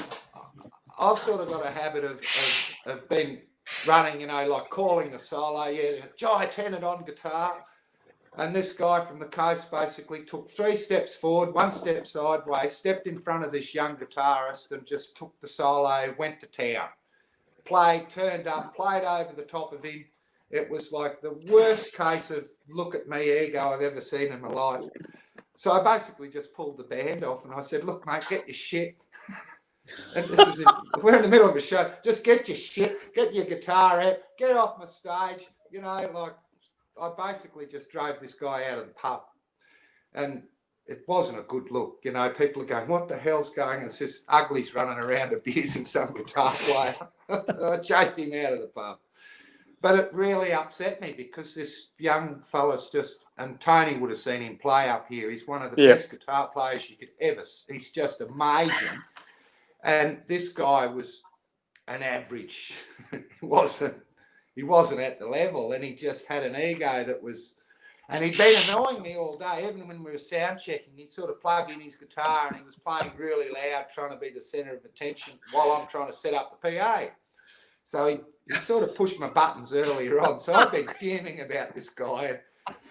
I've sort of got a habit of being running, you know, like calling the solo, Jai Tennant on guitar. And this guy from the coast basically took 3 steps forward, 1 step sideways, stepped in front of this young guitarist and just took the solo, went to town. Played, turned up, played over the top of him. It was like the worst case of look at me ego I've ever seen in my life. So I basically just pulled the band off and I said, look, mate, get your shit. And this was we're in the middle of a show. Just get your shit, get your guitar out, get off my stage. You know, like I basically just drove this guy out of the pub. And it wasn't a good look. You know, people are going, what the hell's going on? It's this uglies running around abusing some guitar player. I chased him out of the pub. But it really upset me because this young fella's just, and Tony would have seen him play up here. He's one of the best guitar players you could ever see. He's just amazing. And this guy was an average. He wasn't at the level and he just had an ego that was, and he'd been annoying me all day. Even when we were sound checking, he'd sort of plug in his guitar and he was playing really loud, trying to be the centre of attention while I'm trying to set up the PA. So he sort of pushed my buttons earlier on. So I've been fuming about this guy. And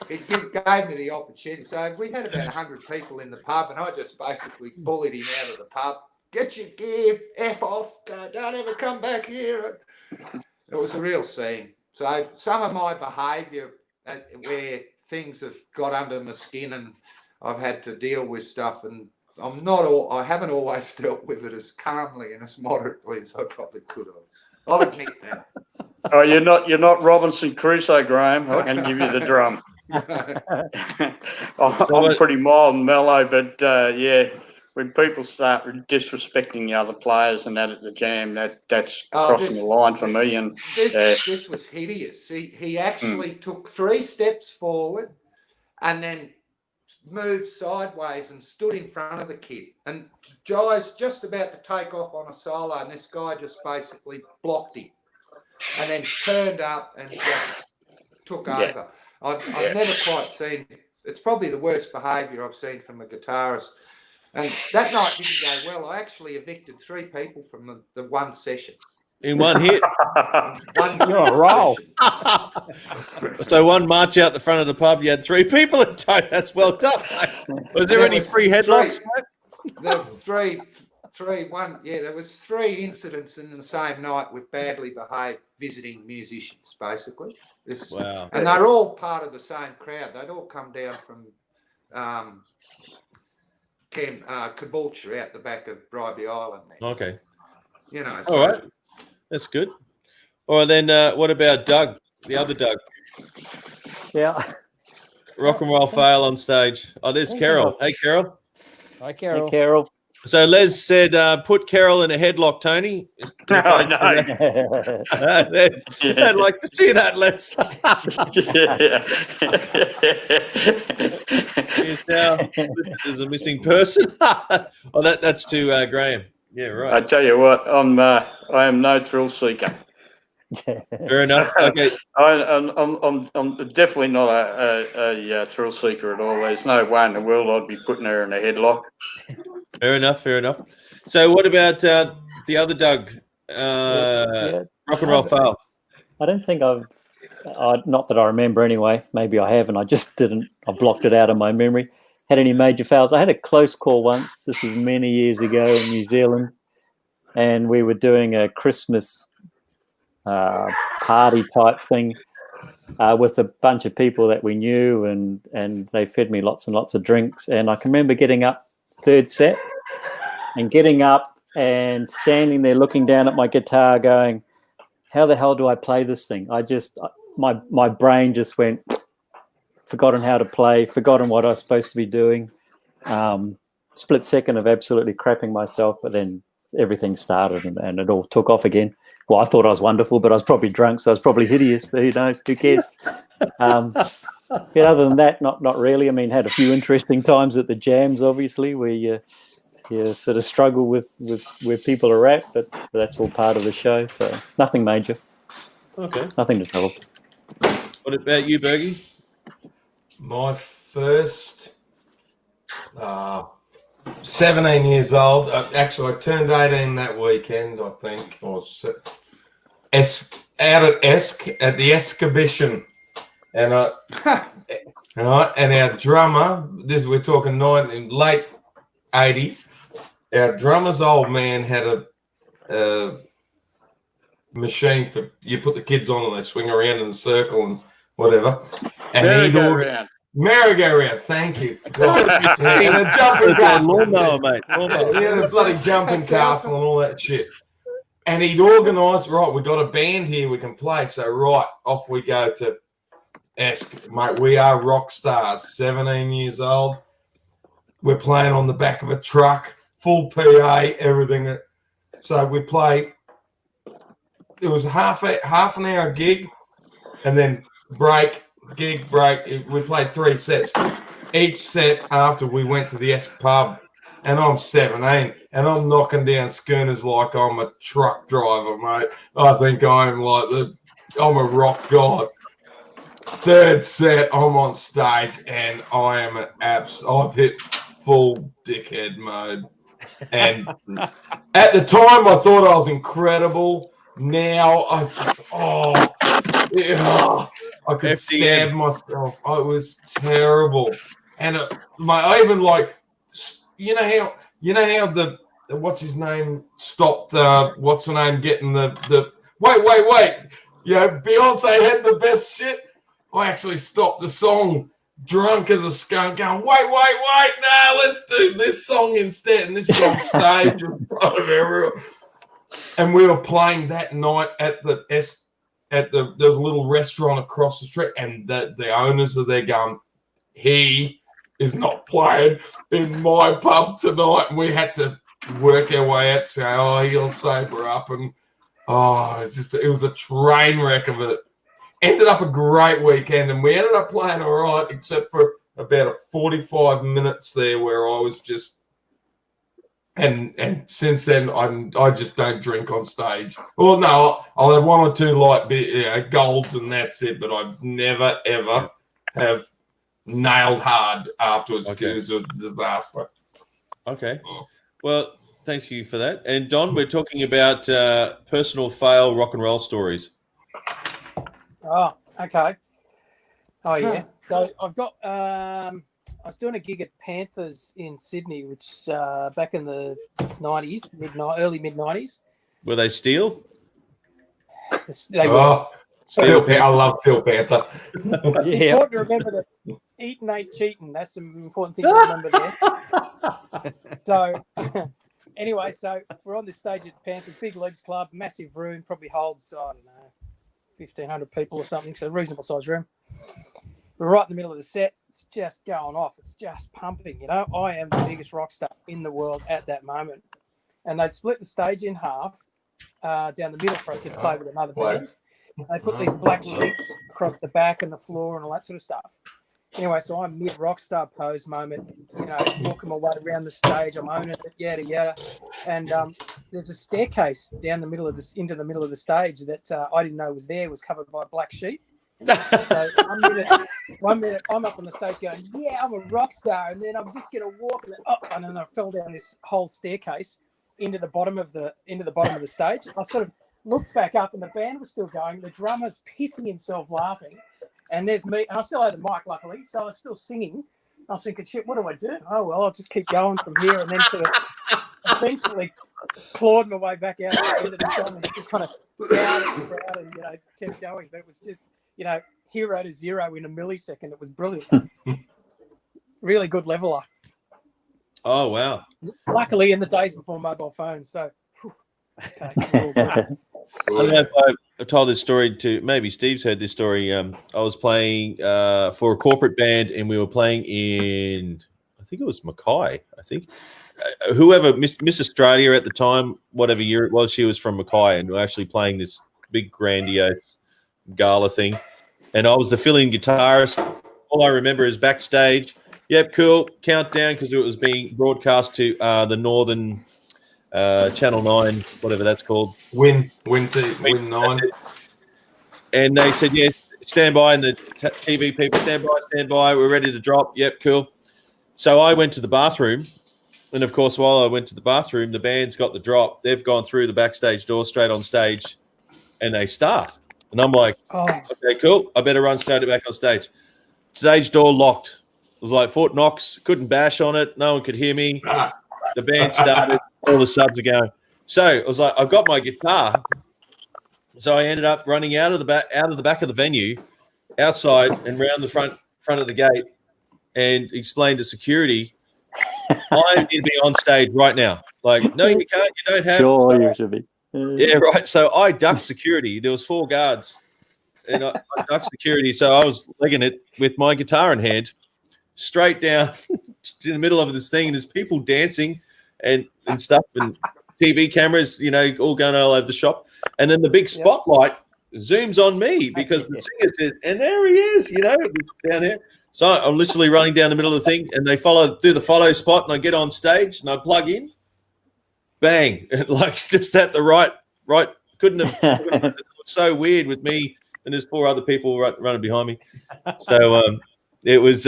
he gave me the opportunity. So we had about 100 people in the pub and I just basically bullied him out of the pub. Get your gear, F off, don't ever come back here. It was a real scene. So some of my behaviour where things have got under my skin and I've had to deal with stuff and I haven't always dealt with it as calmly and as moderately as I probably could have. I'll admit that. Oh, you're not Robinson Crusoe, Graham. I can give you the drum. I'm pretty mild and mellow, but when people start disrespecting the other players and that at the jam, that's crossing the line for me. And this was hideous. He actually took 3 steps forward and then moved sideways and stood in front of the kid. And Jai's just about to take off on a solo and this guy just basically blocked him and then turned up and just took over. I've never quite seen, it's probably the worst behaviour I've seen from a guitarist. And that night didn't go well. I actually evicted 3 people from the one session. In one hit? You're on a roll. So one march out the front of the pub, you had 3 people in tow. That's well done, mate. Was there any free headlocks, mate? The there was 3 incidents in the same night with badly behaved visiting musicians, basically. Wow. And they're all part of the same crowd. They'd all come down from Caboolture out the back of Bribie Island there. Okay. You know. All right. That's good. All right, then what about Doug, the other Doug? Yeah. Rock and roll fail on stage. Oh, there's Carol. Hey, Carol. Hi, Carol. Hey, Carol. So Les said, put Carol in a headlock, Tony. No, I'd like to see that, Les. He's now listed as a missing person. Oh, that's to Graham. Yeah, right. I tell you what, I am no thrill seeker. Fair enough. Okay. I'm definitely not a thrill seeker at all. There's no way in the world I'd be putting her in a headlock. Fair enough. So what about the other Doug? Rock and roll fail. I don't think I've, not that I remember anyway. Maybe I have, and I just didn't. I blocked it out of my memory. Had any major fails? I had a close call once. This was many years ago in New Zealand, and we were doing a Christmas party type thing with a bunch of people that we knew, and they fed me lots and lots of drinks. And I can remember getting up third set and getting up and standing there looking down at my guitar going, how the hell do I play this thing? I just, my brain just went, forgotten how to play, forgotten what I was supposed to be doing. Split second of absolutely crapping myself, but then everything started and it all took off again. Well, I thought I was wonderful, but I was probably drunk, so I was probably hideous, but who knows, who cares? Other than that, not really. I mean, had a few interesting times at the jams, obviously, where you sort of struggle with where people are at, but that's all part of the show, so nothing major. Okay. Nothing to tell. What about you, Bergie? My first 17 years old. Actually, I turned 18 that weekend, I think. Or out at Esk at the Exhibition, and and our drummer. We're talking late 80s. Our drummer's old man had a machine for you put the kids on and they swing around in a circle and whatever. And merry-go-round, thank you. And a jumping castle. Lawnmower, mate. Lawnmower. Yeah, the bloody jumping castle and all that shit. And he'd organised, right, we got a band here we can play. So, right, off we go to Esk. Mate, we are rock stars, 17 years old. We're playing on the back of a truck, full PA, everything. So we play. It was half an hour gig and then break. Gig break. We played 3 sets. Each set after we went to the Esk pub, and I'm 17, and I'm knocking down schooners like I'm a truck driver, mate. I think I'm a rock god. Third set, I'm on stage, and I am I've hit full dickhead mode. And at the time, I thought I was incredible. Now I could stab myself. Oh, it was terrible. And I even you know how the what's his name stopped what's her name getting the wait. Beyonce had the best shit. I actually stopped the song drunk as a skunk going, wait, nah, let's do this song instead. And this is on stage in front of everyone. And we were playing that night at there was a little restaurant across the street, and the owners are there going, he is not playing in my pub tonight. And we had to work our way out, say, he'll sober up. And it was a train wreck of it. Ended up a great weekend, and we ended up playing all right, except for about 45 minutes there where I was just, and since then I just don't drink on stage. Well, no, I'll have 1 or 2 light golds and that's it, but I've never ever have nailed hard afterwards. Okay. It was a disaster. Okay. Well, thank you for that. And Don, we're talking about personal fail rock and roll stories. Oh, okay. Oh, yeah. So I've got I was doing a gig at Panthers in Sydney, which back in the 90s, early mid 90s. Were they steel? They were. Oh, I love Steel Panther. It's important to remember that eating ain't cheating. That's some important thing to remember there. So, anyway, so we're on this stage at Panthers, Big Legs Club, massive room, probably holds, I don't know, 1,500 people or something, so a reasonable sized room. We're right in the middle of the set. It's just going off. It's just pumping, you know. I am the biggest rock star in the world at that moment. And they split the stage in half down the middle for us to play with another band. They put these black sheets across the back and the floor and all that sort of stuff. Anyway, so I'm mid rock star pose moment, you know, walking my way around the stage. I'm owning it, yada yada. And there's a staircase down the middle of this into the middle of the stage that I didn't know was there. Was covered by a black sheet. So one minute I'm up on the stage going, yeah, I'm a rock star, and then I'm just gonna walk and then I fell down this whole staircase into the bottom of the stage. I sort of looked back up and the band was still going. The drummer's pissing himself laughing. And there's me, and I still had the mic, luckily, so I was still singing. I was thinking, shit, what do I do? Oh, well, I'll just keep going from here, and then sort of eventually clawed my way back out at the end of the song and just kind of proud and, you know, kept going. But it was just, you know, 0 to 0 in a millisecond. It was brilliant. Really good leveler. Oh, wow. Luckily, in the days before mobile phones, so... Okay. I don't know if I've told this story to, maybe Steve's heard this story. I was playing for a corporate band, and we were playing in, I think it was Mackay, I think. Whoever, Miss Australia at the time, whatever year it was, she was from Mackay, and we were actually playing this big grandiose gala thing. And I was the fill-in guitarist. All I remember is backstage, yep, cool, countdown, because it was being broadcast to the Northern... Channel 9, whatever that's called. Win 9. And they said, yes, stand by, and the TV people, stand by, we're ready to drop. Yep, cool. So I went to the bathroom, and of course, while I went to the bathroom, the band's got the drop. They've gone through the backstage door straight on stage, and they start. And I'm like, okay, cool. I better run straight back on stage. Stage door locked. It was like Fort Knox, couldn't bash on it. No one could hear me. The band started. All the subs are going. So I was like, I've got my guitar. So I ended up running out of the back of the venue, outside and round the front of the gate, and explained to security, I need to be on stage right now. Like, no, you can't. You don't have. Sure, so, you should be. Yeah, right. So I ducked security. There was 4 guards, and I ducked security. So I was legging it with my guitar in hand, straight down in the middle of this thing, and there's people dancing. And stuff and TV cameras, you know, all going all over the shop. And then the big spotlight zooms on me because the singer says, and there he is, you know, down here. So I'm literally running down the middle of the thing, and they do the follow spot, and I get on stage and I plug in, bang, like just at the right. Couldn't have. It looked so weird with me, and there's 4 other people running behind me. So it was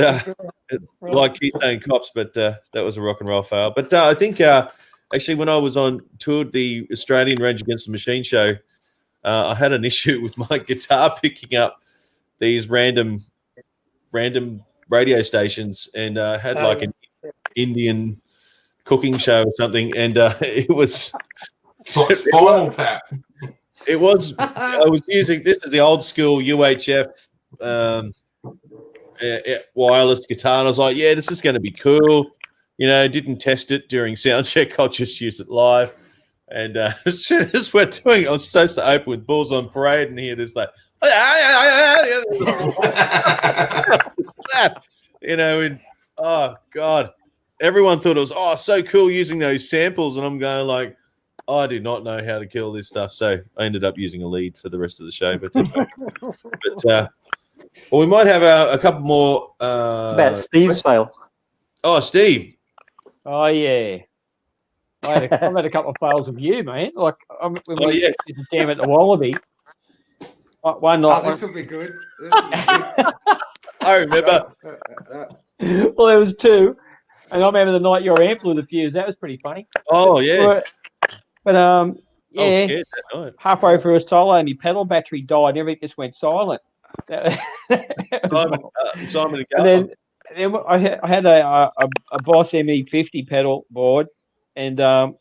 like Keystone Cops, but that was a rock and roll fail. But I think actually when I was toured the Australian Rage Against the Machine show, I had an issue with my guitar picking up these random radio stations, and had like an Indian cooking show or something, and it was Spinal Tap. It was. I was using this is the old school UHF. Wireless guitar, and I was like, yeah, this is going to be cool. You know, didn't test it during sound check. I'll just use it live. And as soon as we're doing it, I was supposed to open with Bulls on Parade and hear this like, you know, and oh God, everyone thought it was so cool using those samples, and I'm going like, I do not know how to kill this stuff. So I ended up using a lead for the rest of the show. But well, we might have a couple more. About Steve's fail. Oh, Steve. Oh, yeah. I've had a couple of fails of you, man. Like, we yes. did the jam at the Wallaby. One night. This will be good. I remember. Well, there was 2. And I remember the night your amp blew the fuse. That was pretty funny. Oh, yeah. But, yeah. I was scared that night. Halfway through a solo, and my pedal battery died, and everything just went silent. Simon and and I had a Boss ME50 pedal board, and I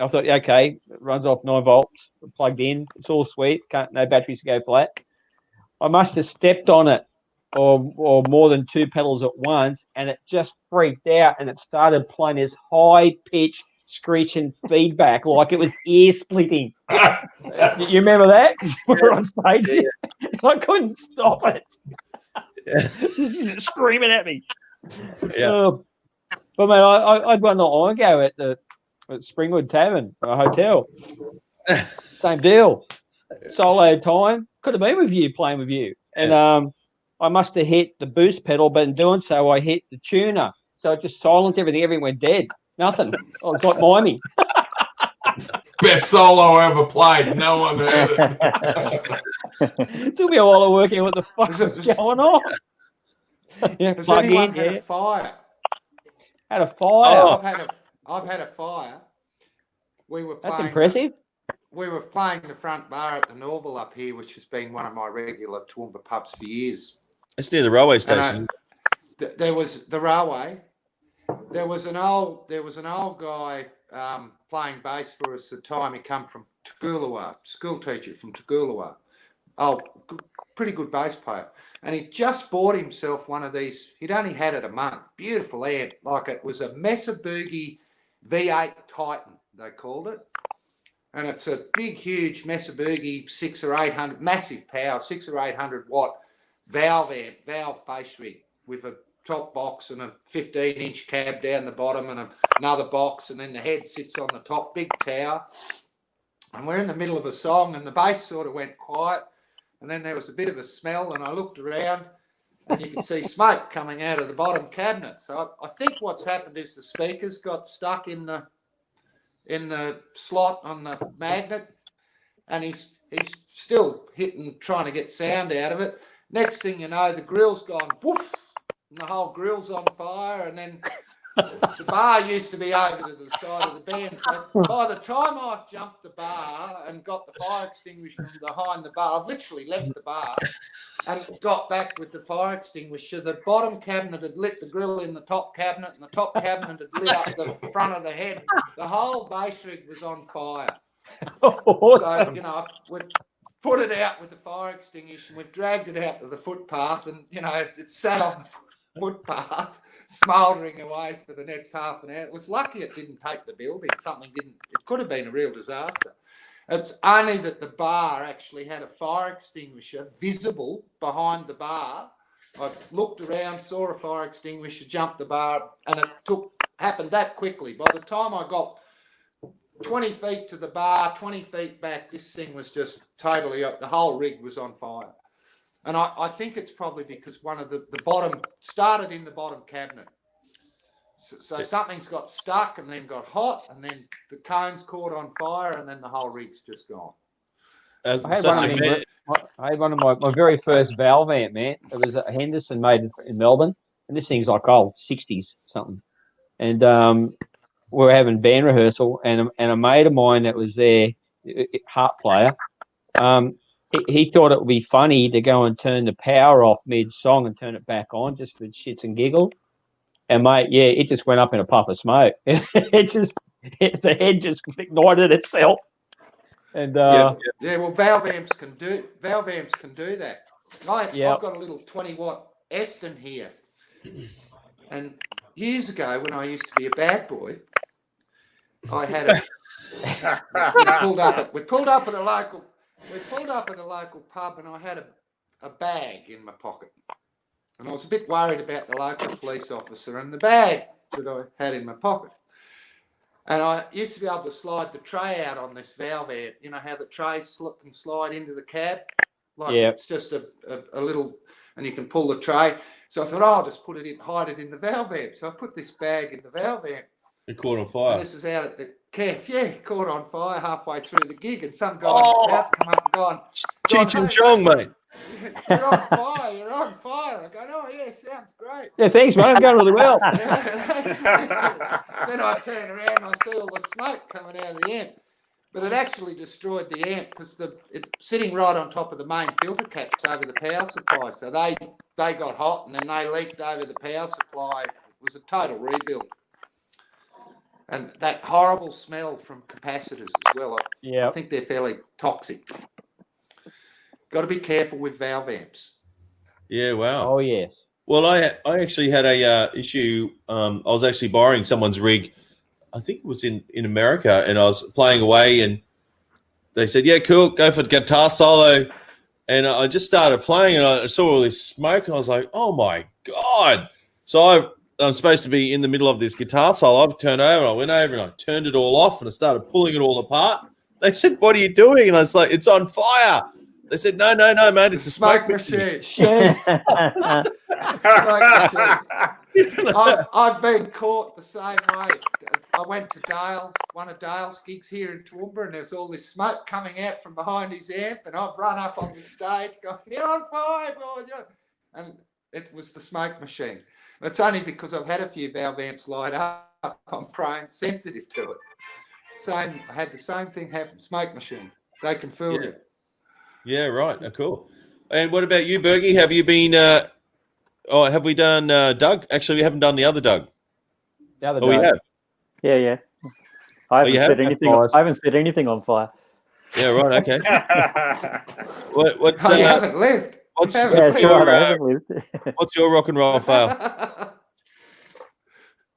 thought, okay, it runs off 9 volts, plugged in, it's all sweet, no batteries to go flat. I must have stepped on it or more than 2 pedals at once, and it just freaked out, and it started playing this high-pitched screeching feedback like it was ear splitting. You remember that? Because we were on stage. Yeah. I couldn't stop it. This is screaming at me. Yeah. But mate, I'd one not long ago at Springwood Tavern, a hotel. Same deal. Solo time. Could have been with you, playing with you. And I must have hit the boost pedal, but in doing so, I hit the tuner. So it just silenced everything. Everything went dead. Nothing. Oh, it's like miming. Best solo I ever played. No one heard It took me a while to work out what the fuck was going on. Yeah, Has plug anyone in. had a fire? Had a fire. Oh, I've had a fire. We were playing. That's impressive. We were playing the front bar at the Norval up here, which has been one of my regular Toowoomba pubs for years. It's near the railway station. There was the railway. There was an old guy playing bass for us at the time. He come from Toogoolawah, school teacher from Toogoolawah. Oh, pretty good bass player. And he just bought himself one of these. He'd only had it a month. Beautiful amp. Like it was a Mesa Boogie V8 Titan, they called it. And it's a big, huge Mesa Boogie 600 or 800, massive power, 600 or 800 watt valve bass rig with a top box and a 15-inch cab down the bottom and another box, and then the head sits on the top, big tower. And we're in the middle of a song, and the bass sort of went quiet, and then there was a bit of a smell, and I looked around, and you could see smoke coming out of the bottom cabinet. So I think what's happened is the speakers got stuck in the slot on the magnet, and he's still trying to get sound out of it. Next thing you know, the grill's gone whoop, and the whole grill's on fire, and then the bar used to be over to the side of the band. So by the time I've jumped the bar and got the fire extinguisher from behind the bar, I've literally left the bar and got back with the fire extinguisher. The bottom cabinet had lit the grill in the top cabinet, and the top cabinet had lit up the front of the head. The whole bass rig was on fire. Awesome. So, we've put it out with the fire extinguisher, and we've dragged it out to the footpath, and, it sat on the footpath, smouldering away for the next half an hour. It was lucky it didn't take the building. It could have been a real disaster. It's only that the bar actually had a fire extinguisher visible behind the bar. I looked around, saw a fire extinguisher, jumped the bar, and it happened that quickly. By the time I got 20 feet to the bar, 20 feet back, this thing was just totally up. The whole rig was on fire. And I think it's probably because one of the bottom started in the bottom cabinet. So something's got stuck and then got hot, and then the cone's caught on fire, and then the whole rig's just gone. I had one of my very first valve amp, man. It was a Henderson made in Melbourne, and this thing's like old 60s something. And we were having band rehearsal, and a mate of mine that was there, harp player, he thought it would be funny to go and turn the power off mid-song and turn it back on just for shits and giggles. And, mate, yeah, it just went up in a puff of smoke. The head just ignited itself. And well, valve amps can do that. I've got a little 20-watt Eston here. And years ago, when I used to be a bad boy, I had we pulled up at a local pub, and I had a bag in my pocket. And I was a bit worried about the local police officer and the bag that I had in my pocket. And I used to be able to slide the tray out on this valve amp. You know how the tray can slide into the cab? It's just a little, and you can pull the tray. So I thought, I'll just hide it in the valve amp. So I put this bag in the valve amp. It caught on fire. And this is out at the calf. Yeah, caught on fire halfway through the gig, and some guy was about to come up and gone, Cheech and Chong, mate. You're on fire. You're on fire. I go, oh yeah, sounds great. Yeah, thanks, mate. I'm going really well. Then I turn around and I see all the smoke coming out of the amp. But it actually destroyed the amp because it's sitting right on top of the main filter caps over the power supply. So they got hot and then they leaked over the power supply. It was a total rebuild. And that horrible smell from capacitors as well. I think they're fairly toxic. Got to be careful with valve amps. Yeah, wow. Oh, yes. Well, I actually had a issue. I was actually borrowing someone's rig. I think it was in America, and I was playing away, and they said, "Yeah, cool, go for the guitar solo." And I just started playing, and I saw all this smoke, and I was like, "Oh my god!" So I'm supposed to be in the middle of this guitar solo. I've turned over, and I went over, and I turned it all off, and I started pulling it all apart. They said, "What are you doing?" And I was like, "It's on fire." They said, no, mate, it's a smoke machine. I've been caught the same way. I went to one of Dale's gigs here in Toowoomba, and there's all this smoke coming out from behind his amp, and I've run up on the stage going, "You're on fire, boys!" And it was the smoke machine. It's only because I've had a few valve amps light up, I'm prone sensitive to it. I had the same thing happen. Smoke machine. They can fool you. Yeah, right. Cool. And what about you, Bergie? Have you been? Have we done Doug? Actually, we haven't done the other Doug. The other Doug. We have. Yeah. I haven't said anything. I haven't said anything on fire. Yeah, right. Okay. What's you haven't lived. What's your rock and roll fail?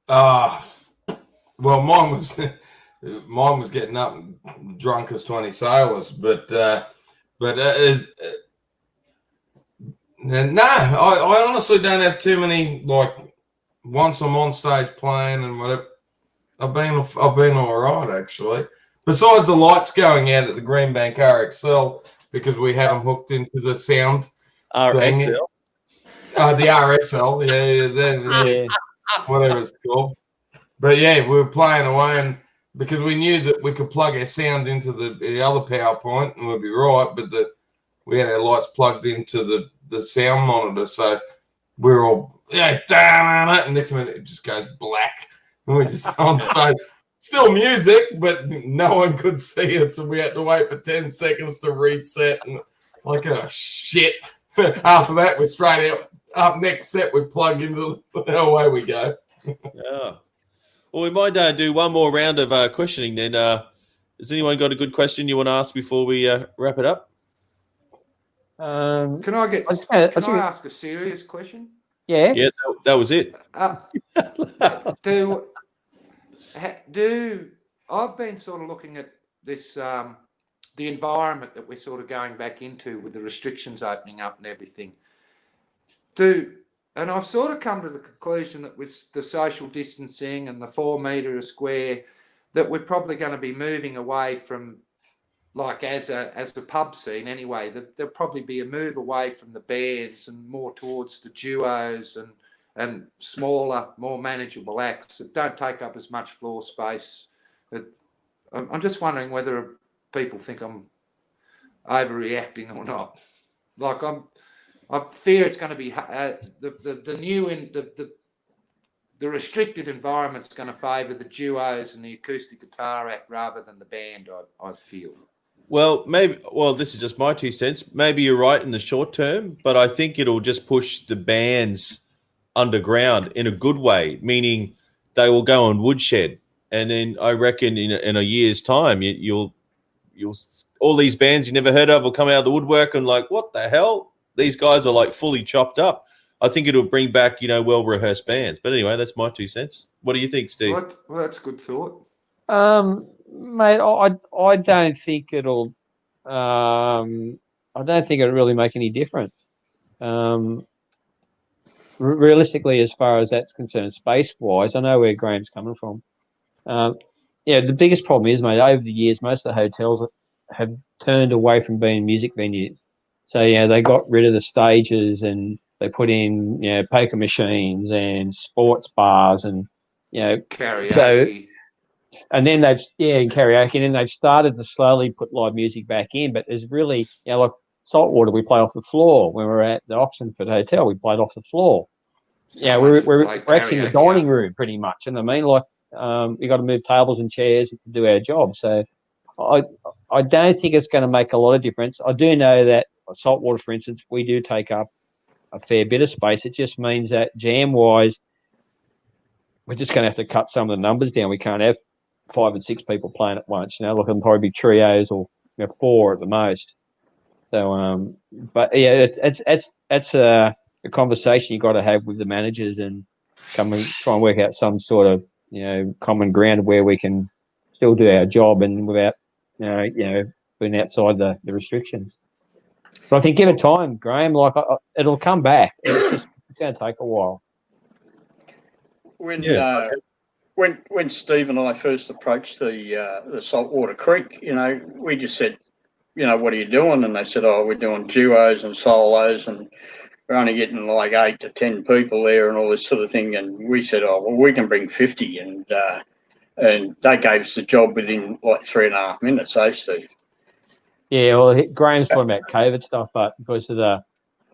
Well, mine was getting up and drunk as 20 sailors, but no, I honestly don't have too many. Like, once I'm on stage playing and whatever, I've been all right actually. Besides the lights going out at the Greenbank RXL because we had them hooked into the sound RXL. The RSL, yeah, whatever it's called. But yeah, we were playing away, and because we knew that we could plug our sound into the other power point and we'd be right, but we had our lights plugged into the sound monitor, so we were all and next minute it just goes black, and we're just on stage. Still music, but no one could see us, and we had to wait for 10 seconds to reset. And it's like, oh shit! After that, we're straight up next set. We plug into away we go. Yeah. Well, we might do one more round of questioning then. Has anyone got a good question you want to ask before we wrap it up? Can I ask a serious question? Yeah. Yeah, that was it. I've been sort of looking at this, the environment that we're sort of going back into with the restrictions opening up and everything. And I've sort of come to the conclusion that with the social distancing and the 4 metre a square, that we're probably going to be moving away from, like as a pub scene anyway, there'll probably be a move away from the bands and more towards the duos and smaller, more manageable acts that don't take up as much floor space. I'm just wondering whether people think I'm overreacting or not. Like I fear it's going to be the restricted environment's going to favour the duos and the acoustic guitar act rather than the band. I feel. Well, maybe. Well, this is just my 2 cents. Maybe you're right in the short term, but I think it'll just push the bands underground in a good way, meaning they will go on woodshed, and then I reckon in a year's time, you'll all these bands you never heard of will come out of the woodwork and like, what the hell? These guys are like fully chopped up. I think it'll bring back well-rehearsed bands. But anyway, that's my 2 cents. What do you think, Steve? Well, that's a good thought. Mate, I don't think it'll. I don't think it'll really make any difference. Realistically, as far as that's concerned, space-wise, I know where Graham's coming from. The biggest problem is, mate, over the years, most of the hotels have turned away from being music venues. So, they got rid of the stages and they put in, poker machines and sports bars and, karaoke. So, and then karaoke, and then they've started to slowly put live music back in. But there's really, like Saltwater, we play off the floor. When we're at the Oxenford Hotel, we played off the floor. We're actually in the dining room pretty much. And I mean, like, we got to move tables and chairs to do our job. So I don't think it's going to make a lot of difference. I do know that saltwater, for instance, we do take up a fair bit of space. It just means that jam-wise, we're just going to have to cut some of the numbers down. We can't have 5 and 6 people playing at once. Look, it'll probably be trios or 4 at the most. So, but yeah, that's a conversation you got to have with the managers and come and try and work out some sort of common ground where we can still do our job and without being outside the restrictions. But I think give it time, Graham. Like it'll come back. It's going to take a while. When Steve and I first approached the Saltwater Creek, we just said, what are you doing? And they said, oh, we're doing duos and solos, and we're only getting like 8 to 10 people there and all this sort of thing. And we said, oh, well, we can bring 50, and they gave us the job within like 3.5 minutes, Steve? Yeah, well, Graham's talking about COVID stuff, but because of the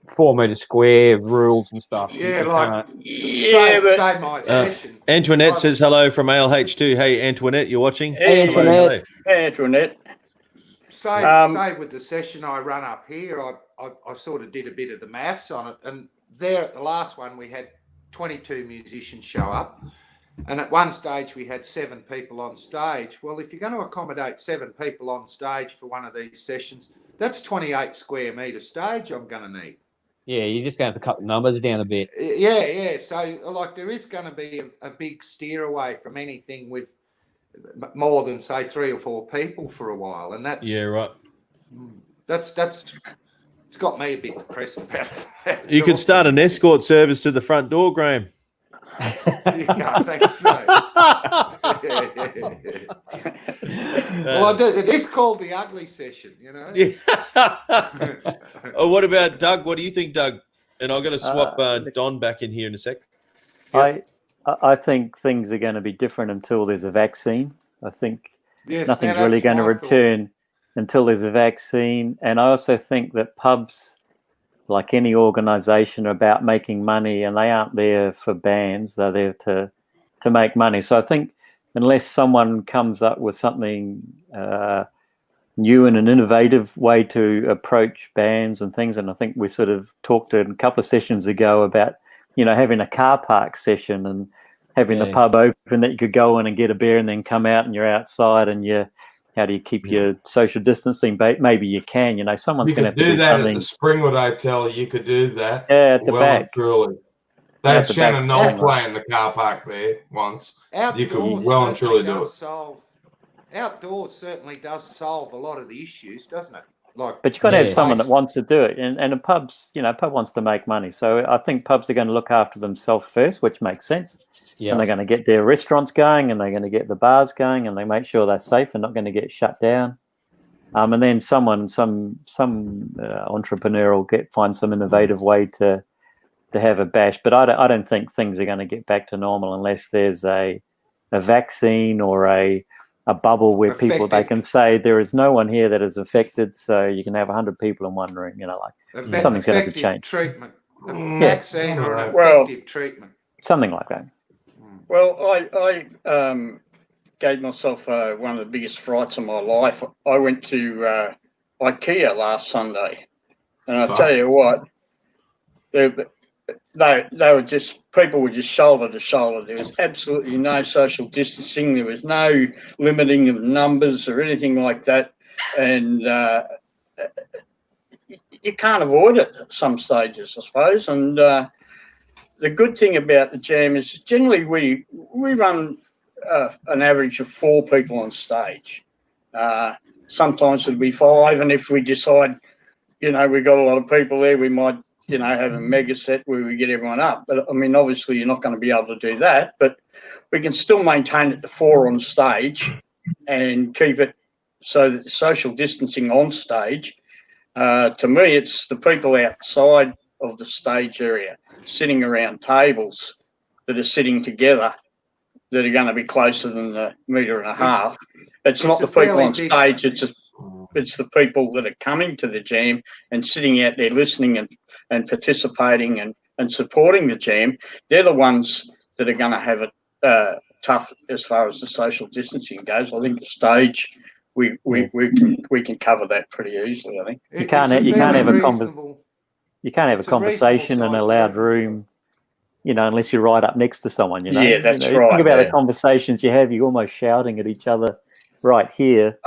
4 metre square rules and stuff. Yeah, say my session. Antoinette says hello from ALH2. Hey, Antoinette, you're watching? Hey, Antoinette. Hey, Antoinette. Say with the session I run up here, I sort of did a bit of the maths on it, and there at the last one we had 22 musicians show up, and at one stage we had 7 people on stage. Well, if you're going to accommodate 7 people on stage for one of these sessions, that's 28 square metre stage I'm going to need. Yeah, you're just going to have to cut the numbers down a bit. Yeah. So, like, there is going to be a big steer away from anything with more than, say, 3 or 4 people for a while, and that's right. That's it's got me a bit depressed about it. You could start an escort service to the front door, Graham. Yeah, thanks, mate. Well, it is called the ugly session, Yeah. Oh, what about Doug? What do you think, Doug? And I'm going to swap Don back in here in a sec. I think things are going to be different until there's a vaccine. I think nothing's really going to return until there's a vaccine. And I also think that pubs, like any organisation, are about making money, and they aren't there for bands. They're there to make money. So I think unless someone comes up with something new and an innovative way to approach bands and things, and I think we sort of talked a couple of sessions ago about having a car park session and having the pub open that you could go in and get a beer and then come out and you're outside and how do you keep your social distancing? Maybe you can, someone's going to have to do that something. At the Springwood Hotel. You could do that. Yeah, at the back. Truly. They had Shannon Knoll play in the car park there once. You could well and truly do it. Outdoors certainly does solve a lot of the issues, doesn't it? But you've got to have someone that wants to do it, and a pub's, pub wants to make money. So I think pubs are going to look after themselves first, which makes sense. Yeah. And they're going to get their restaurants going, and they're going to get the bars going, and they make sure they're safe and not going to get shut down. And then some entrepreneur will find some innovative way to have a bash. But I don't think things are going to get back to normal unless there's a vaccine or a bubble where they can say there is no one here that is affected, so you can have 100 people in one room. Something's going to have to change. Treatment, a vaccine or an effective treatment, something like that. Well, I gave myself one of the biggest frights of my life. I went to IKEA last Sunday, and I'll tell you what, they were just, people were just shoulder to shoulder. There was absolutely no social distancing. There was no limiting of numbers or anything like that. And you can't avoid it at some stages, I suppose. And the good thing about the Jam is generally we run an average of 4 people on stage. Sometimes it'll be 5, and if we decide, we've got a lot of people there, we might have a mega set where we get everyone up. But I mean, obviously you're not going to be able to do that, but we can still maintain it to 4 on stage and keep it so that the social distancing on stage, to me, it's the people outside of the stage area sitting around tables that are sitting together that are going to be closer than the 1.5 meters. It's not the people on stage, it's the people that are coming to the Jam and sitting out there listening and participating and supporting the Jam. They're the ones that are going to have it tough as far as the social distancing goes. I think the stage we can cover that pretty easily. I think you can't have a conversation in a loud room, unless you're right up next to someone. Yeah, that's right. Think about the conversations you have. You're almost shouting at each other right here.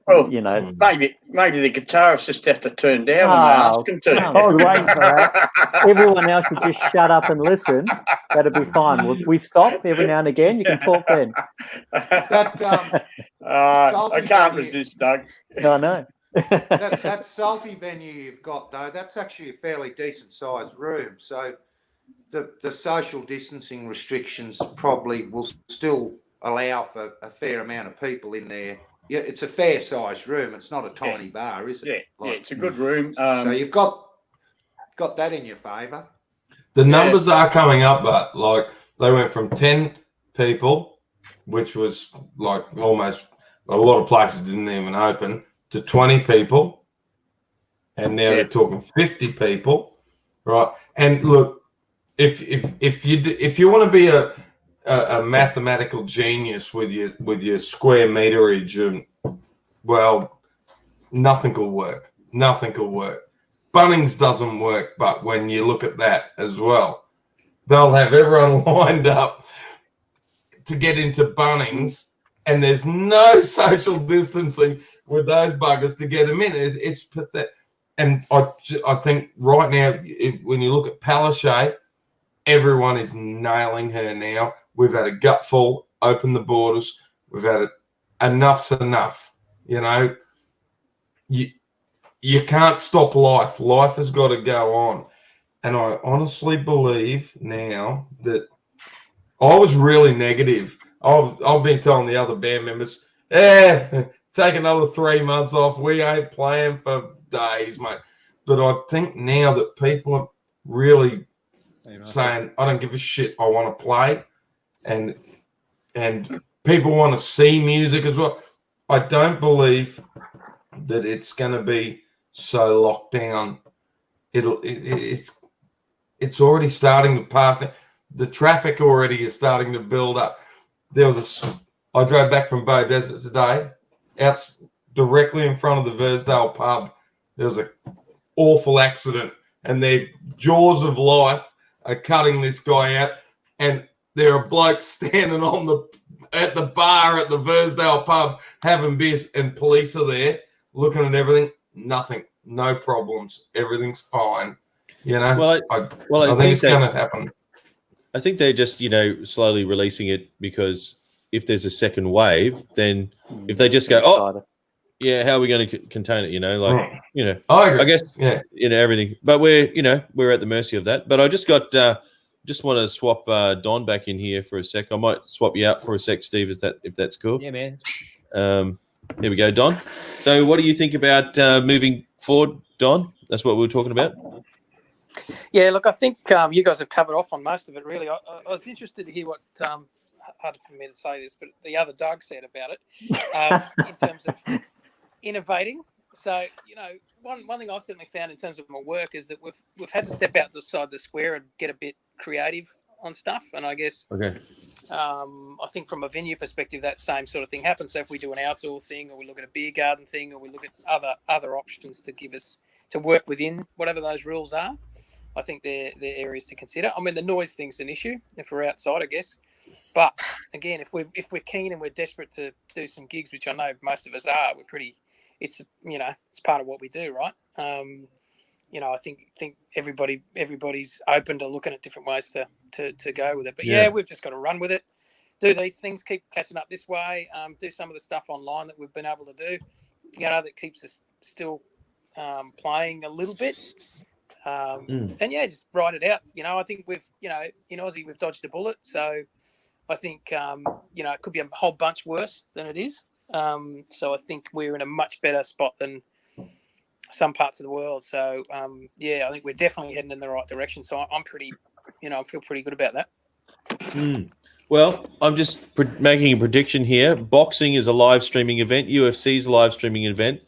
Maybe the guitarists just have to turn down when they ask them to. I was waiting for that. Everyone else should just shut up and listen. That'd be fine. We stop every now and again. You can talk then. I can't resist, Doug. I know. that salty venue you've got, though, that's actually a fairly decent sized room. So the social distancing restrictions probably will still allow for a fair amount of people in there. Yeah, it's a fair sized room. It's not a tiny bar, is it? Yeah, it's a good room. So you've got that in your favour. The numbers are coming up, but like they went from 10 people, which was like almost a lot of places didn't even open, to 20 people, and now they're talking 50 people, right? And look, if you want to be a mathematical genius with your square meterage, well, nothing will work. Nothing will work. Bunnings doesn't work, but when you look at that as well, they'll have everyone lined up to get into Bunnings, and there's no social distancing with those buggers to get them in. It's pathetic. And I think right now, when you look at Palaszczuk, everyone is nailing her now. We've had a gutful, open the borders. We've had it. Enough's enough. You can't stop life. Life has got to go on. And I honestly believe now that I was really negative. I've been telling the other band members, take another 3 months off. We ain't playing for days, mate. But I think now that people are really saying, I don't give a shit, I want to play, and people want to see music as well. I don't believe that it's going to be so locked down. It's already starting to pass. The traffic already is starting to build up. I drove back from Bow Desert today. Out directly in front of the Versdale pub, there was an awful accident, and their jaws of life are cutting this guy out, and there are blokes standing at the bar at the Versdale pub having beers, and police are there looking at everything. Nothing, no problems, everything's fine. I think it's going to happen. I think they're just slowly releasing it, because if there's a second wave, then if they just go, how are we going to contain it? I guess everything. But we're at the mercy of that. But I just want to swap Don back in here for a sec. I might swap you out for a sec, Steve, if that's cool. Yeah, man. Here we go, Don. So what do you think about moving forward, Don? That's what we were talking about. Yeah, look, I think you guys have covered off on most of it, really. I was interested to hear what, hard for me to say this, but the other Doug said about it in terms of innovating. So, one thing I've certainly found in terms of my work is that we've had to step outside the square and get a bit creative on stuff. And I guess, I think from a venue perspective, that same sort of thing happens. So if we do an outdoor thing, or we look at a beer garden thing, or we look at other options to give us to work within whatever those rules are, I think they're areas to consider. I mean, the noise thing's an issue if we're outside, I guess. But again, if we're keen and we're desperate to do some gigs, which I know most of us are, we're pretty. It's it's part of what we do, right? I think everybody's open to looking at different ways to go with it. But we've just got to run with it, do these things, keep catching up this way, do some of the stuff online that we've been able to do, that keeps us still playing a little bit. And just ride it out. I think we've, in Aussie, we've dodged a bullet. So I think, it could be a whole bunch worse than it is. So I think we're in a much better spot than some parts of the world. So, I think we're definitely heading in the right direction. So I'm pretty, I feel pretty good about that. Well, I'm just making a prediction here. Boxing is a live streaming event. UFC is a live streaming event.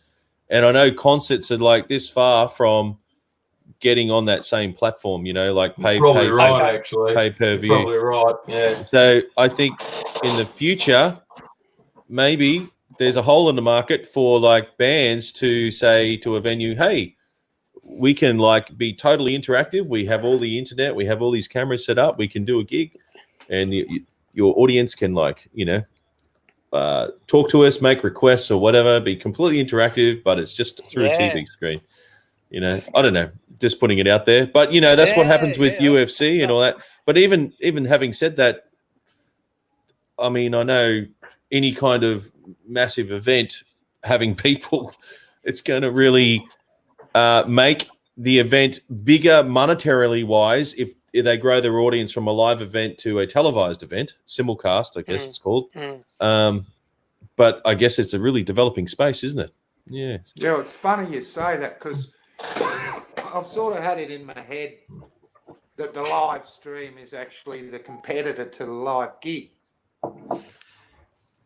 And I know concerts are like this far from getting on that same platform, like pay per view. Probably right. Yeah. So I think in the future, maybe there's a hole in the market for like bands to say to a venue, hey, we can like be totally interactive. We have all the internet. We have all these cameras set up. We can do a gig, and your audience can like, talk to us, make requests or whatever, be completely interactive, but it's just through a TV screen. I don't know, just putting it out there. But, that's what happens with UFC and all that. But even having said that, I mean, I know any kind of massive event having people, it's going to really make the event bigger monetarily wise if they grow their audience from a live event to a televised event, simulcast, I guess it's called. But I guess it's a really developing space, isn't it? Yeah. Yeah, it's funny you say that because I've sort of had it in my head that the live stream is actually the competitor to the live gig.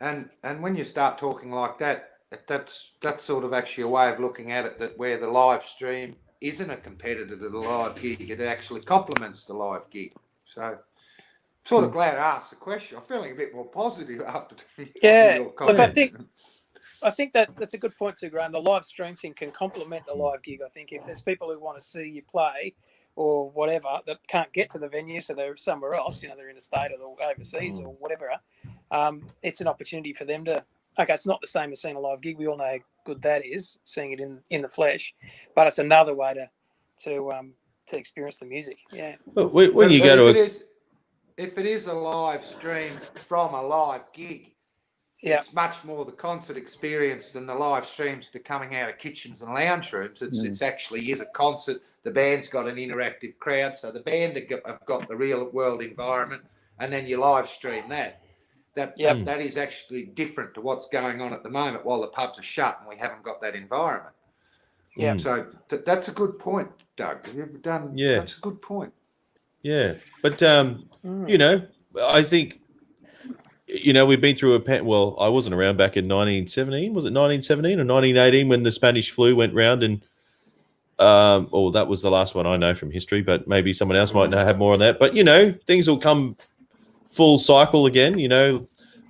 And when you start talking like that, that's sort of actually a way of looking at it, that where the live stream isn't a competitor to the live gig, it actually complements the live gig. So sort of glad I asked the question. I'm feeling a bit more positive after your comment. Look, I think that's a good point too, Graham. The live stream thing can complement the live gig. I think if there's people who want to see you play or whatever that can't get to the venue, so they're somewhere else, they're in the state or they're overseas or whatever, it's an opportunity for them to. Okay, it's not the same as seeing a live gig. We all know how good that is, seeing it in the flesh, but it's another way to experience the music. Yeah. But when you go to if it is a live stream from a live gig, it's much more the concert experience than the live streams that are coming out of kitchens and lounge rooms. It's actually is a concert. The band's got an interactive crowd, so the band have got the real world environment, and then you live stream that. That is actually different to what's going on at the moment while the pubs are shut and we haven't got that environment. Yeah. So that's a good point, Doug. You've done. Yeah. That's a good point. Yeah, but I think we've been through well, I wasn't around back in 1917. Was it 1917 or 1918 when the Spanish flu went round and that was the last one I know from history, but maybe someone else might have more on that. But things will come full cycle again.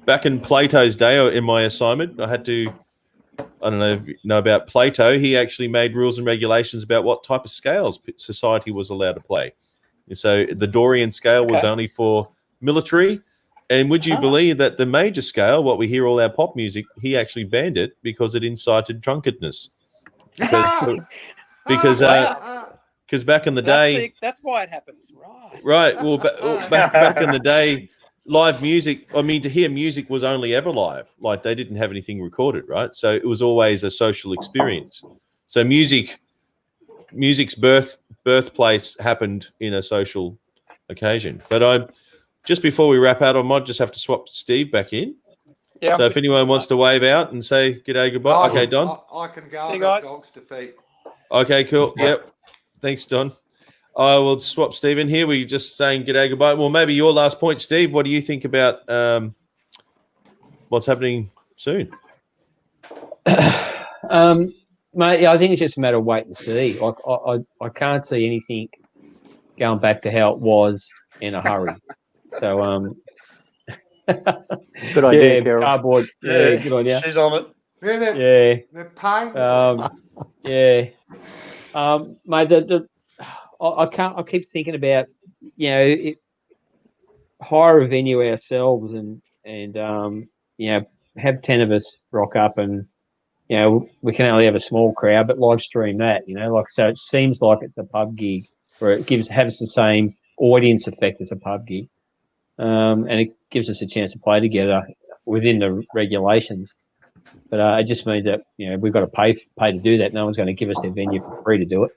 Back in Plato's day, in my assignment, I had to. I don't know if you know about Plato. He actually made rules and regulations about what type of scales society was allowed to play. So the Dorian scale was only for military. And would you believe that the major scale, what we hear all our pop music, he actually banned it because it incited drunkenness. Because back in the day, that's why it happens, right? Right. Well, back in the day, live music. I mean, to hear music was only ever live. Like they didn't have anything recorded, right? So it was always a social experience. So music's birthplace happened in a social occasion. But just before we wrap out, I might just have to swap Steve back in. Yeah. So if anyone wants to wave out and say g'day, goodbye. Okay, Don. I can go. See you guys. Dogs to feed. Okay, cool. Yep. Thanks, Don. I will swap Steve in here. We're just saying g'day, goodbye. Well, maybe your last point, Steve. What do you think about what's happening soon? Mate, I think it's just a matter of wait and see. I can't see anything going back to how it was in a hurry. So, good idea, Carol. Cardboard. Yeah, good on you. She's on it. They're paying. Mate, I keep thinking about hire a venue ourselves and have 10 of us rock up and we can only have a small crowd, but live stream that, so it seems like it's a pub gig where it has the same audience effect as a pub gig. And it gives us a chance to play together within the regulations. But it just means that, we've got to pay to do that. No one's going to give us their venue for free to do it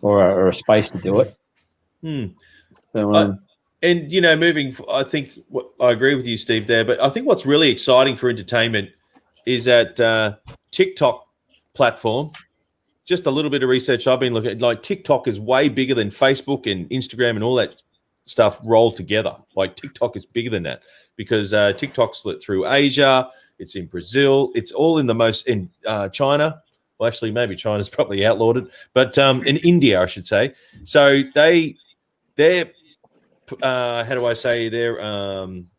or a space to do it. So, and, moving, I think I agree with you, Steve, there, but I think what's really exciting for entertainment is that TikTok platform. Just a little bit of research I've been looking at, like TikTok is way bigger than Facebook and Instagram and all that stuff rolled together. Like TikTok is bigger than that because TikTok's split through Asia. It's in Brazil. It's all in China. Well, actually, maybe China's probably outlawed it, but in India, I should say. So their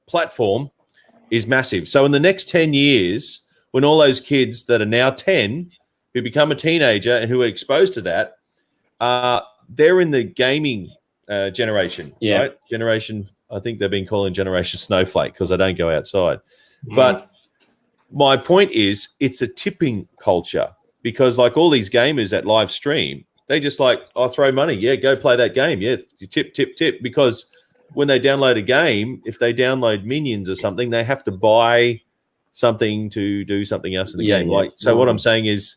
platform is massive. So in the next 10 years, when all those kids that are now 10 who become a teenager and who are exposed to that, they're in the gaming generation, right? Generation, I think they've been calling Generation Snowflake because they don't go outside. But my point is, it's a tipping culture because, like all these gamers that live stream, they just like, I'll throw money. Yeah, go play that game. Yeah, you tip. Because when they download a game, if they download Minions or something, they have to buy something to do something else in the game. Like, so what I'm saying is,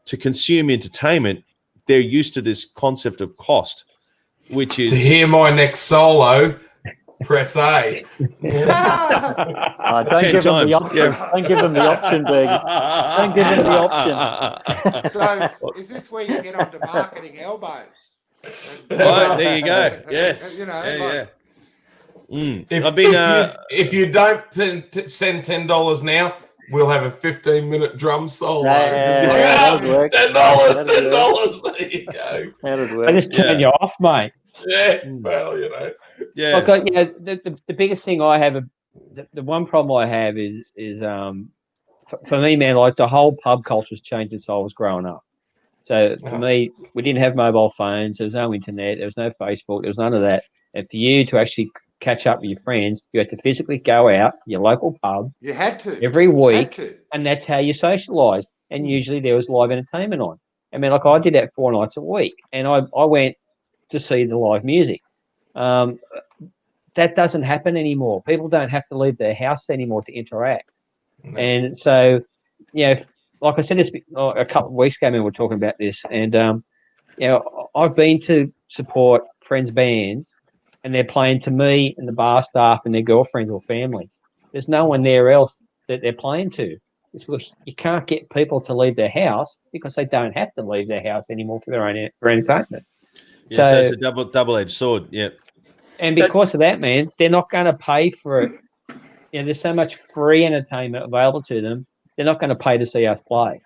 to consume entertainment, they're used to this concept of cost, which is to hear my next solo, press A. Don't give them the option. Don't give them the option, Big. Don't give them the option. So, is this where you get onto marketing elbows? Right, there you go. Yes. You know, If you don't send $10 now, we'll have a 15-minute drum solo. $10. $10. There you go. That'd work. I just turn you off, mate. Yeah. Well, you know. Yeah. Look, the biggest thing I have, the one problem I have is for me, man, like the whole pub culture's changed since I was growing up. So for me, we didn't have mobile phones. There was no internet. There was no Facebook. There was none of that. And for you to actually catch up with your friends, you had to physically go out to your local pub. You had to every week, and that's how you socialised. And usually there was live entertainment on. I mean, like I did that 4 nights a week, and I went to see the live music. That doesn't happen anymore. People don't have to leave their house anymore to interact. And so, like I said this a couple of weeks ago, we were talking about this, and I've been to support friends' bands, and they're playing to me and the bar staff and their girlfriends or family. There's no one there else that they're playing to. It's because you can't get people to leave their house because they don't have to leave their house anymore for their own entertainment. Yeah, so it's a double-edged sword. Yeah. And because of that, man, they're not going to pay for it. There's so much free entertainment available to them. They're not going to pay to see us play.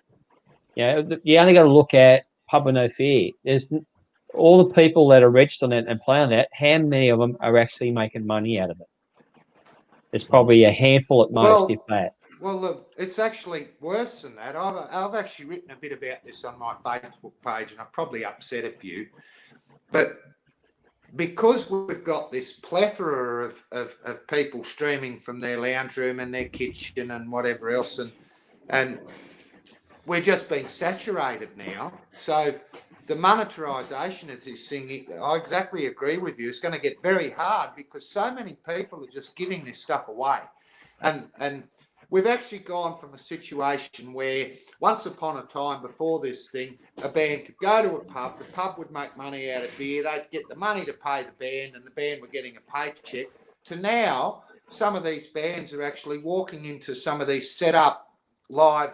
You only got to look at Pub with No Fear. There's all the people that are registered on it and play on that. How many of them are actually making money out of it? There's probably a handful at most, if that. Well, look, it's actually worse than that. I've actually written a bit about this on my Facebook page, and I've probably upset a few. But because we've got this plethora of people streaming from their lounge room and their kitchen and whatever else, and we're just being saturated now. So the monetarisation of this thing, I exactly agree with you, it's going to get very hard because so many people are just giving this stuff away. And we've actually gone from a situation where once upon a time before this thing, a band could go to a pub, the pub would make money out of beer, they'd get the money to pay the band and the band were getting a paycheck, to now some of these bands are actually walking into some of these set up live,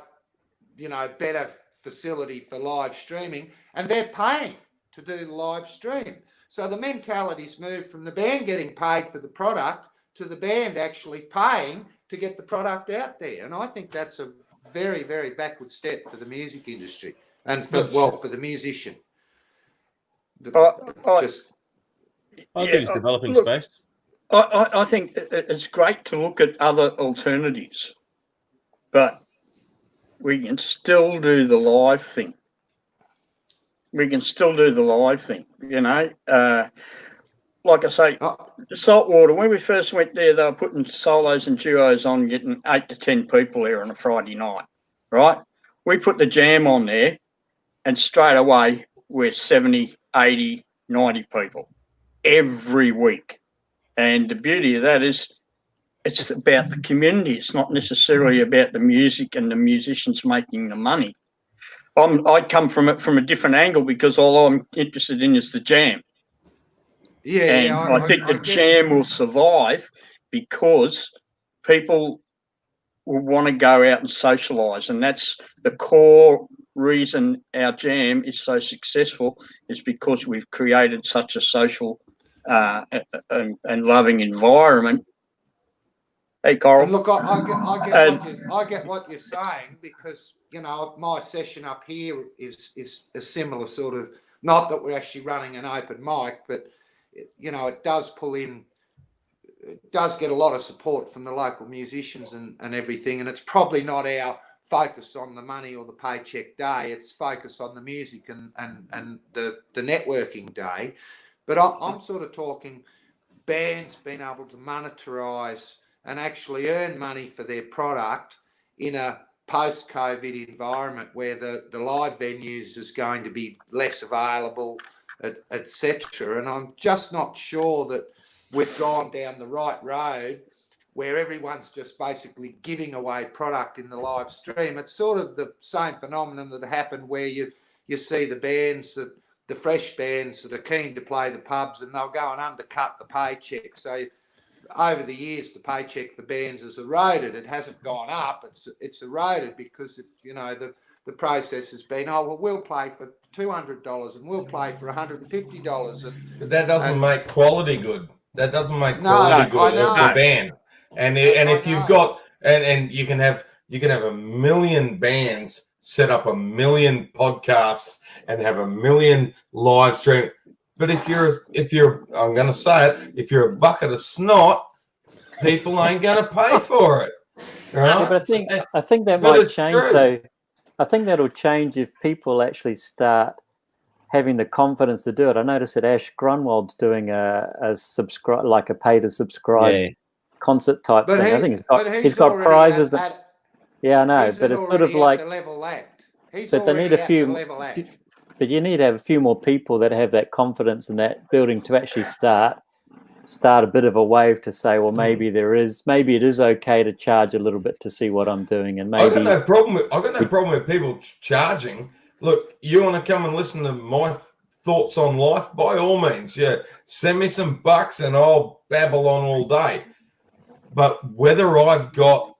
better facility for live streaming, and they're paying to do the live stream. So the mentality's moved from the band getting paid for the product to the band actually paying to get the product out there. And I think that's a very, very backward step for the music industry and for the musician. I think it's developing space. I think it's great to look at other alternatives, but we can still do the live thing. Like I say, Saltwater, when we first went there, they were putting solos and duos on, getting 8 to 10 people there on a Friday night, right? We put the jam on there, and straight away, we're 70, 80, 90 people every week. And the beauty of that is it's about the community. It's not necessarily about the music and the musicians making the money. I come from it from a different angle because all I'm interested in is the jam. I think the jam will survive because people will want to go out and socialise, and that's the core reason our jam is so successful, is because we've created such a social and loving environment. Hey, Coral. And look, I get what you're saying because my session up here is a similar sort of, not that we're actually running an open mic, but it does pull in, it does get a lot of support from the local musicians and everything, and it's probably not our focused on the money or the paycheck day. It's focused on the music and the networking day. But I'm sort of talking bands being able to monetize and actually earn money for their product in a post-COVID environment where the live venues is going to be less available, etc. And I'm just not sure that we've gone down the right road where everyone's just basically giving away product in the live stream. It's sort of the same phenomenon that happened where you see the bands, the fresh bands that are keen to play the pubs, and they'll go and undercut the paycheck. So over the years, the paycheck for bands has eroded. It hasn't gone up. It's eroded because the process has been, we'll play for $200 and we'll play for $150. But that doesn't make quality good. That doesn't make quality good of the band. And if you've got and you can have a million bands set up a million podcasts and have a million live stream. But if you're I'm going to say it, if you're a bucket of snot, people ain't going to pay for it. Right? Yeah, but I think that might change though. I think that'll change if people actually start having the confidence to do it. I noticed that Ash Grunwald's doing a subscribe, like a pay to subscribe concert type thing. I think he's got prizes. Yeah, I know, but it's sort of like. But they need a few. But you need to have a few more people that have that confidence in that building to actually start a bit of a wave to say, well, maybe it is okay to charge a little bit to see what I'm doing, and maybe I've got no problem with people charging. Look, you want to come and listen to my thoughts on life? By all means, yeah, send me some bucks and I'll babble on all day. But whether I've got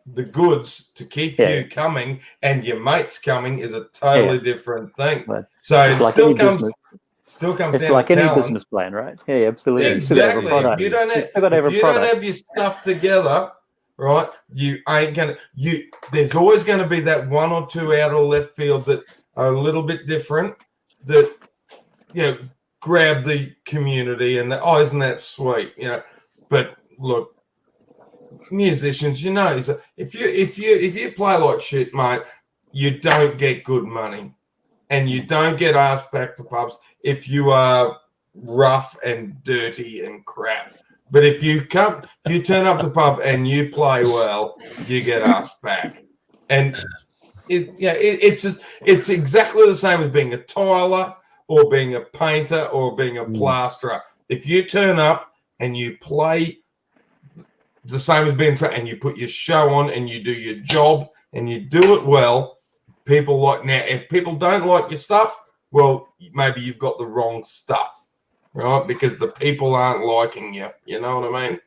the goods to keep you coming and your mates coming is a totally different thing. So it like still comes it's down like to any talent. business plan, right? Yeah, absolutely. Exactly. If you don't have your stuff together, right, you ain't gonna. There's always going to be that one or two out of left field that are a little bit different. That grab the community and isn't that sweet? But look, musicians, if you play like shit, mate, you don't get good money, and you don't get asked back to pubs if you are rough and dirty and crap. But if you turn up the pub and you play well, you get asked back. And it's exactly the same as being a tiler or being a painter or being a plasterer. If you turn up and you play the same as being and you put your show on and you do your job and you do it well, people like. Now if people don't like your stuff, well, maybe you've got the wrong stuff, right? Because the people aren't liking you. You know what I mean?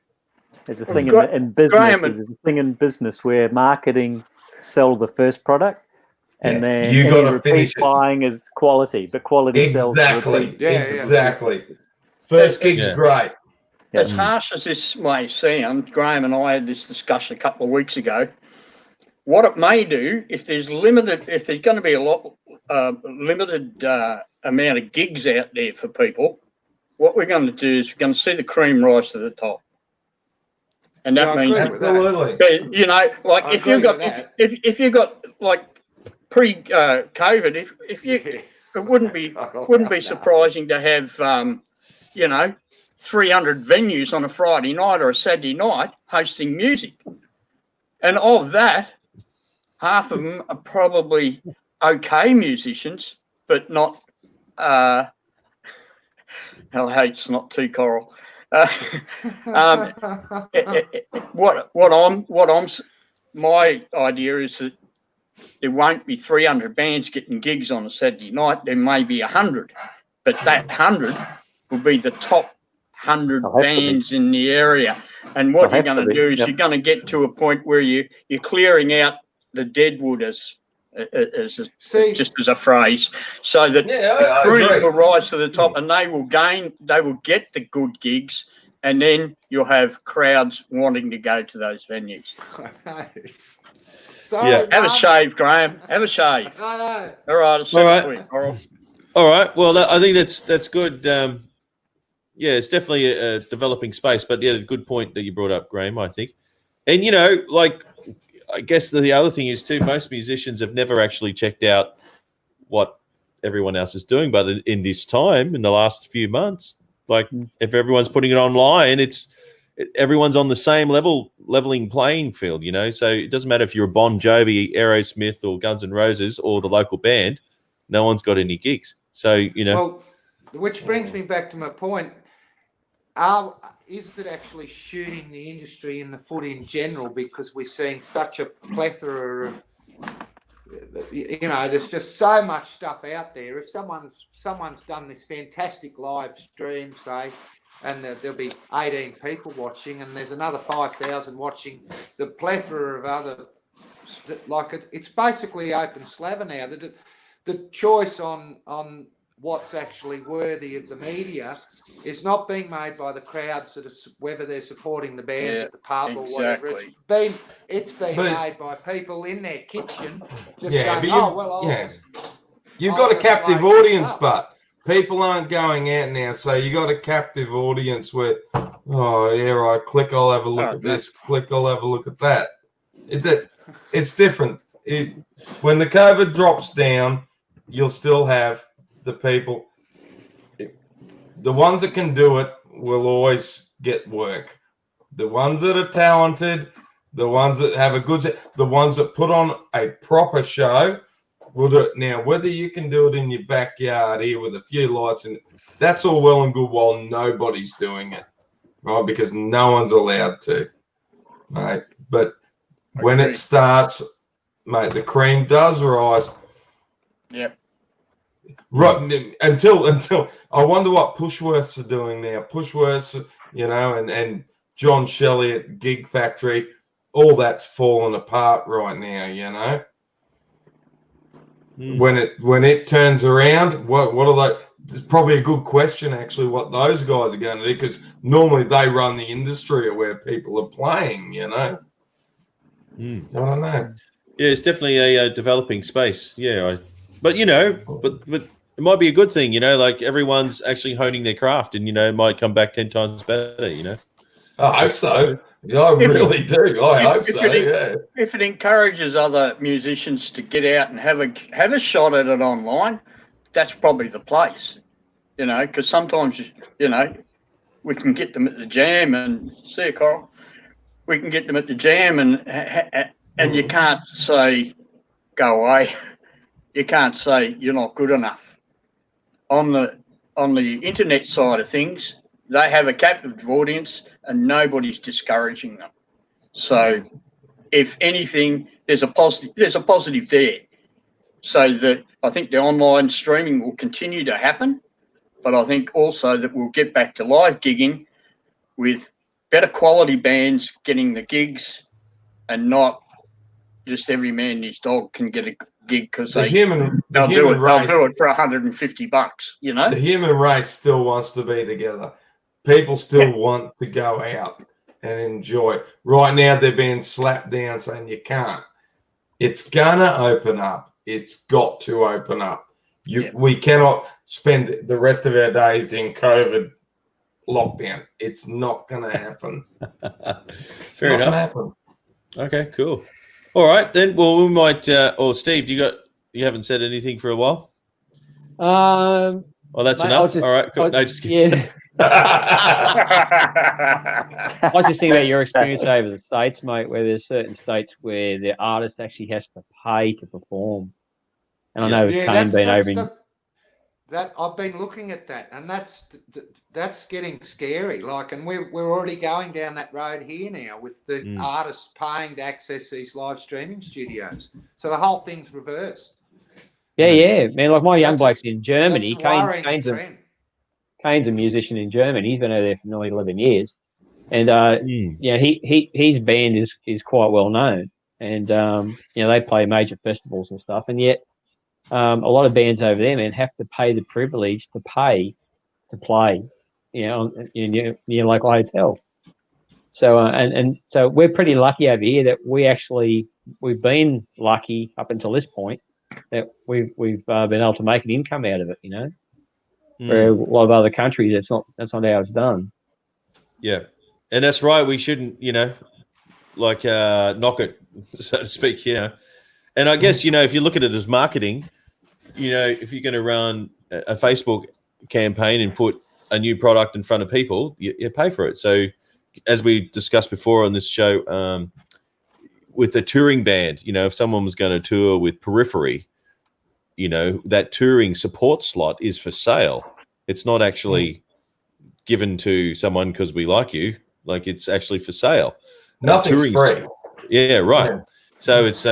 There's a thing in business. There's a thing in business where marketing sell the first product, and then you got to repeat finish buying is quality, but quality sells. Exactly. First gig's great. As harsh as this may sound, Graham and I had this discussion a couple of weeks ago. What it may do, if there's going to be a lot limited amount of gigs out there for people, what we're going to do is we're going to see the cream rise to the top, and that means absolutely. Like if you got like pre-COVID, it wouldn't be surprising to have 300 venues on a Friday night or a Saturday night hosting music, and of that, half of them are probably okay musicians, but not. It's not too choral. My idea is that there won't be 300 bands getting gigs on a Saturday night. There may be 100, but that 100 will be the top 100 bands in the area. And what you're going to do is you're going to get to a point where you're clearing out the deadwood just as a phrase, so that the cream will rise to the top, and they will get the good gigs, and then you'll have crowds wanting to go to those venues. Have a shave, Graham. Have a shave. All right. All right. Well, I think that's good. It's definitely a developing space, but good point that you brought up, Graham, I think. And I guess the other thing is too, most musicians have never actually checked out what everyone else is doing, but in this time, in the last few months, like if everyone's putting it online, everyone's on the same leveling playing field, you know. So it doesn't matter if you're a Bon Jovi, Aerosmith, or Guns N' Roses, or the local band. No one's got any gigs. So Well, which brings me back to my point. Is it actually shooting the industry in the foot in general, because we're seeing such a plethora of, there's just so much stuff out there. If someone's done this fantastic live stream, say, and there'll be 18 people watching, and there's another 5,000 watching the plethora of other, like it's basically open slather now. The choice on what's actually worthy of the media is not being made by the crowds whether they're supporting the bands at the pub or whatever. It's been made by people in their kitchen just going, you've got a captive audience, but people aren't going out now, so you got a captive audience where, click, I'll have a look at this, click, I'll have a look at that. It's different. When the COVID drops down, you'll still have the people. The ones that can do it will always get work. The ones that are talented, the ones that have the ones that put on a proper show will do it. Now, whether you can do it in your backyard here with a few lights, and that's all well and good while nobody's doing it, right? Because no one's allowed to, mate. But when it starts, mate, the cream does rise. Yep. Right until I wonder what Pushworths are doing now. Pushworths, and John Shelley at Gig Factory, all that's falling apart right now. When it turns around, what are they? It's probably a good question actually. What those guys are going to do, because normally they run the industry of where people are playing. I don't know. Yeah, it's definitely a developing space. Yeah, but it might be a good thing, like everyone's actually honing their craft, and it might come back 10 times better. I hope so. Yeah, I really do. I hope so. Yeah. If it encourages other musicians to get out and have a shot at it online, that's probably the place. Because sometimes we can get them at the jam and see you, Coral. We can get them at the jam and you can't say go away. You can't say you're not good enough. On the internet side of things, they have a captive audience and nobody's discouraging them. So, if anything, there's a positive there. So that I think the online streaming will continue to happen, but I think also that we'll get back to live gigging with better quality bands getting the gigs, and not just every man and his dog can get a gig because they'll do it for $150. The human race still wants to be together. People still want to go out and enjoy. Right now, they're being slapped down saying you can't. It's gonna open up. It's got to open up. We cannot spend the rest of our days in COVID lockdown. It's not gonna happen. Fair enough. Happen. Okay, cool. All right, then. Well, we might. Or Steve, you haven't said anything for a while. Well, that's enough. All right, cool. No, just kidding. Yeah. I was just thinking about your experience over the States, mate, where there's certain states where the artist actually has to pay to perform. And I know Kane been over in... That I've been looking at that, and that's getting scary. Like, and we're already going down that road here now with the artists paying to access these live streaming studios. So the whole thing's reversed. Yeah, man. Like my young bloke's in Germany. Kane's a musician in Germany. He's been over there for nearly 11 years, and his band is quite well known, and they play major festivals and stuff, and yet. A lot of bands over there, man, have to pay the privilege to pay to play, in your local hotel. So, so we're pretty lucky over here that we've been lucky up until this point that we've been able to make an income out of it, Where a lot of other countries, that's not how it's done. Yeah, and that's right. We shouldn't, knock it so to speak. And I guess if you look at it as marketing, if you're going to run a Facebook campaign and put a new product in front of people, you pay for it. So, as we discussed before on this show, with the touring band, if someone was going to tour with Periphery, that touring support slot is for sale. It's not actually given to someone because we like you. Like, it's actually for sale. Nothing's free. Yeah, right. Yeah. So it's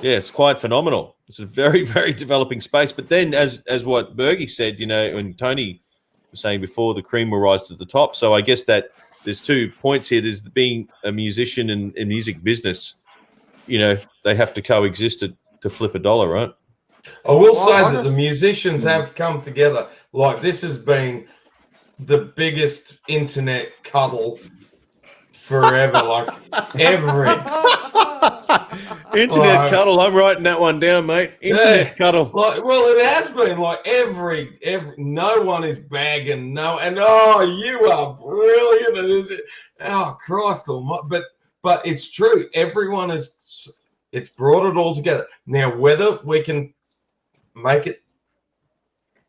it's quite phenomenal. It's a very, very developing space. But then, as what Bergie said, and Tony was saying before, the cream will rise to the top. So I guess that there's 2 points here. There's being a musician and music business. They have to coexist to flip a dollar, right? I will say that the musicians have come together. Like, this has been the biggest internet cuddle forever. Like, every internet cuddle. I'm writing that one down, mate. Internet cuddle. Like, well, it has been like every no one is bagging and you are brilliant. And Christ almighty. But it's true. Everyone it's brought it all together. Now, whether we can make it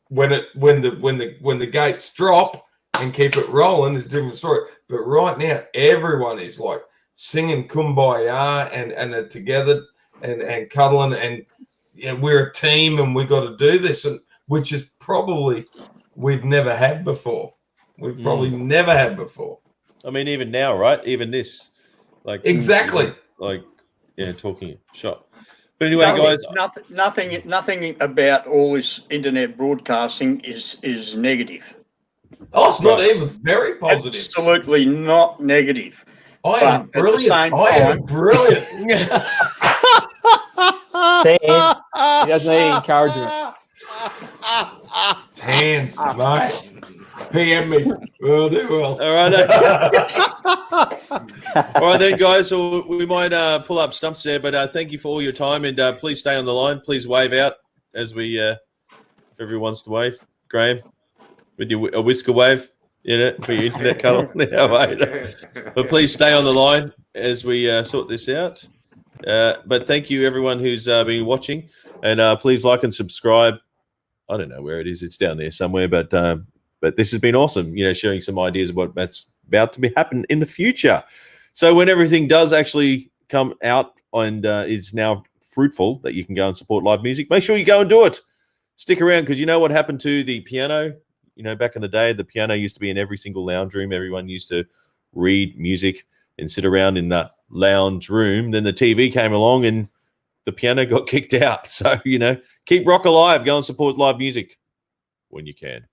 when the gates drop and keep it rolling is a different story. But right now, everyone is like singing Kumbaya and are together and cuddling, and we're a team and we got to do this, and which is probably we've never had before. We've probably never had before. I mean, even now, right? Even this, like exactly, talking shop. But anyway, guys, nothing about all this internet broadcasting is negative. Oh, it's not even very positive. Absolutely not negative. I am brilliant. I am brilliant. He doesn't need encouragement. Hands, mate. PM me. We'll do well. All right. All right then, guys. So we might pull up stumps there, but thank you for all your time, and please stay on the line. Please wave out as we, if everyone wants to wave. Graham, with your a whisker wave, for your internet cuddle. But please stay on the line as we sort this out. But thank you, everyone who's been watching, and please like and subscribe. I don't know where it is; it's down there somewhere. But this has been awesome. Sharing some ideas of what's about to happen in the future. So when everything does actually come out and is now fruitful, that you can go and support live music, make sure you go and do it. Stick around, because you know what happened to the piano. Back in the day, the piano used to be in every single lounge room. Everyone used to read music and sit around in that lounge room. Then the TV came along and the piano got kicked out. So, keep rock alive. Go and support live music when you can.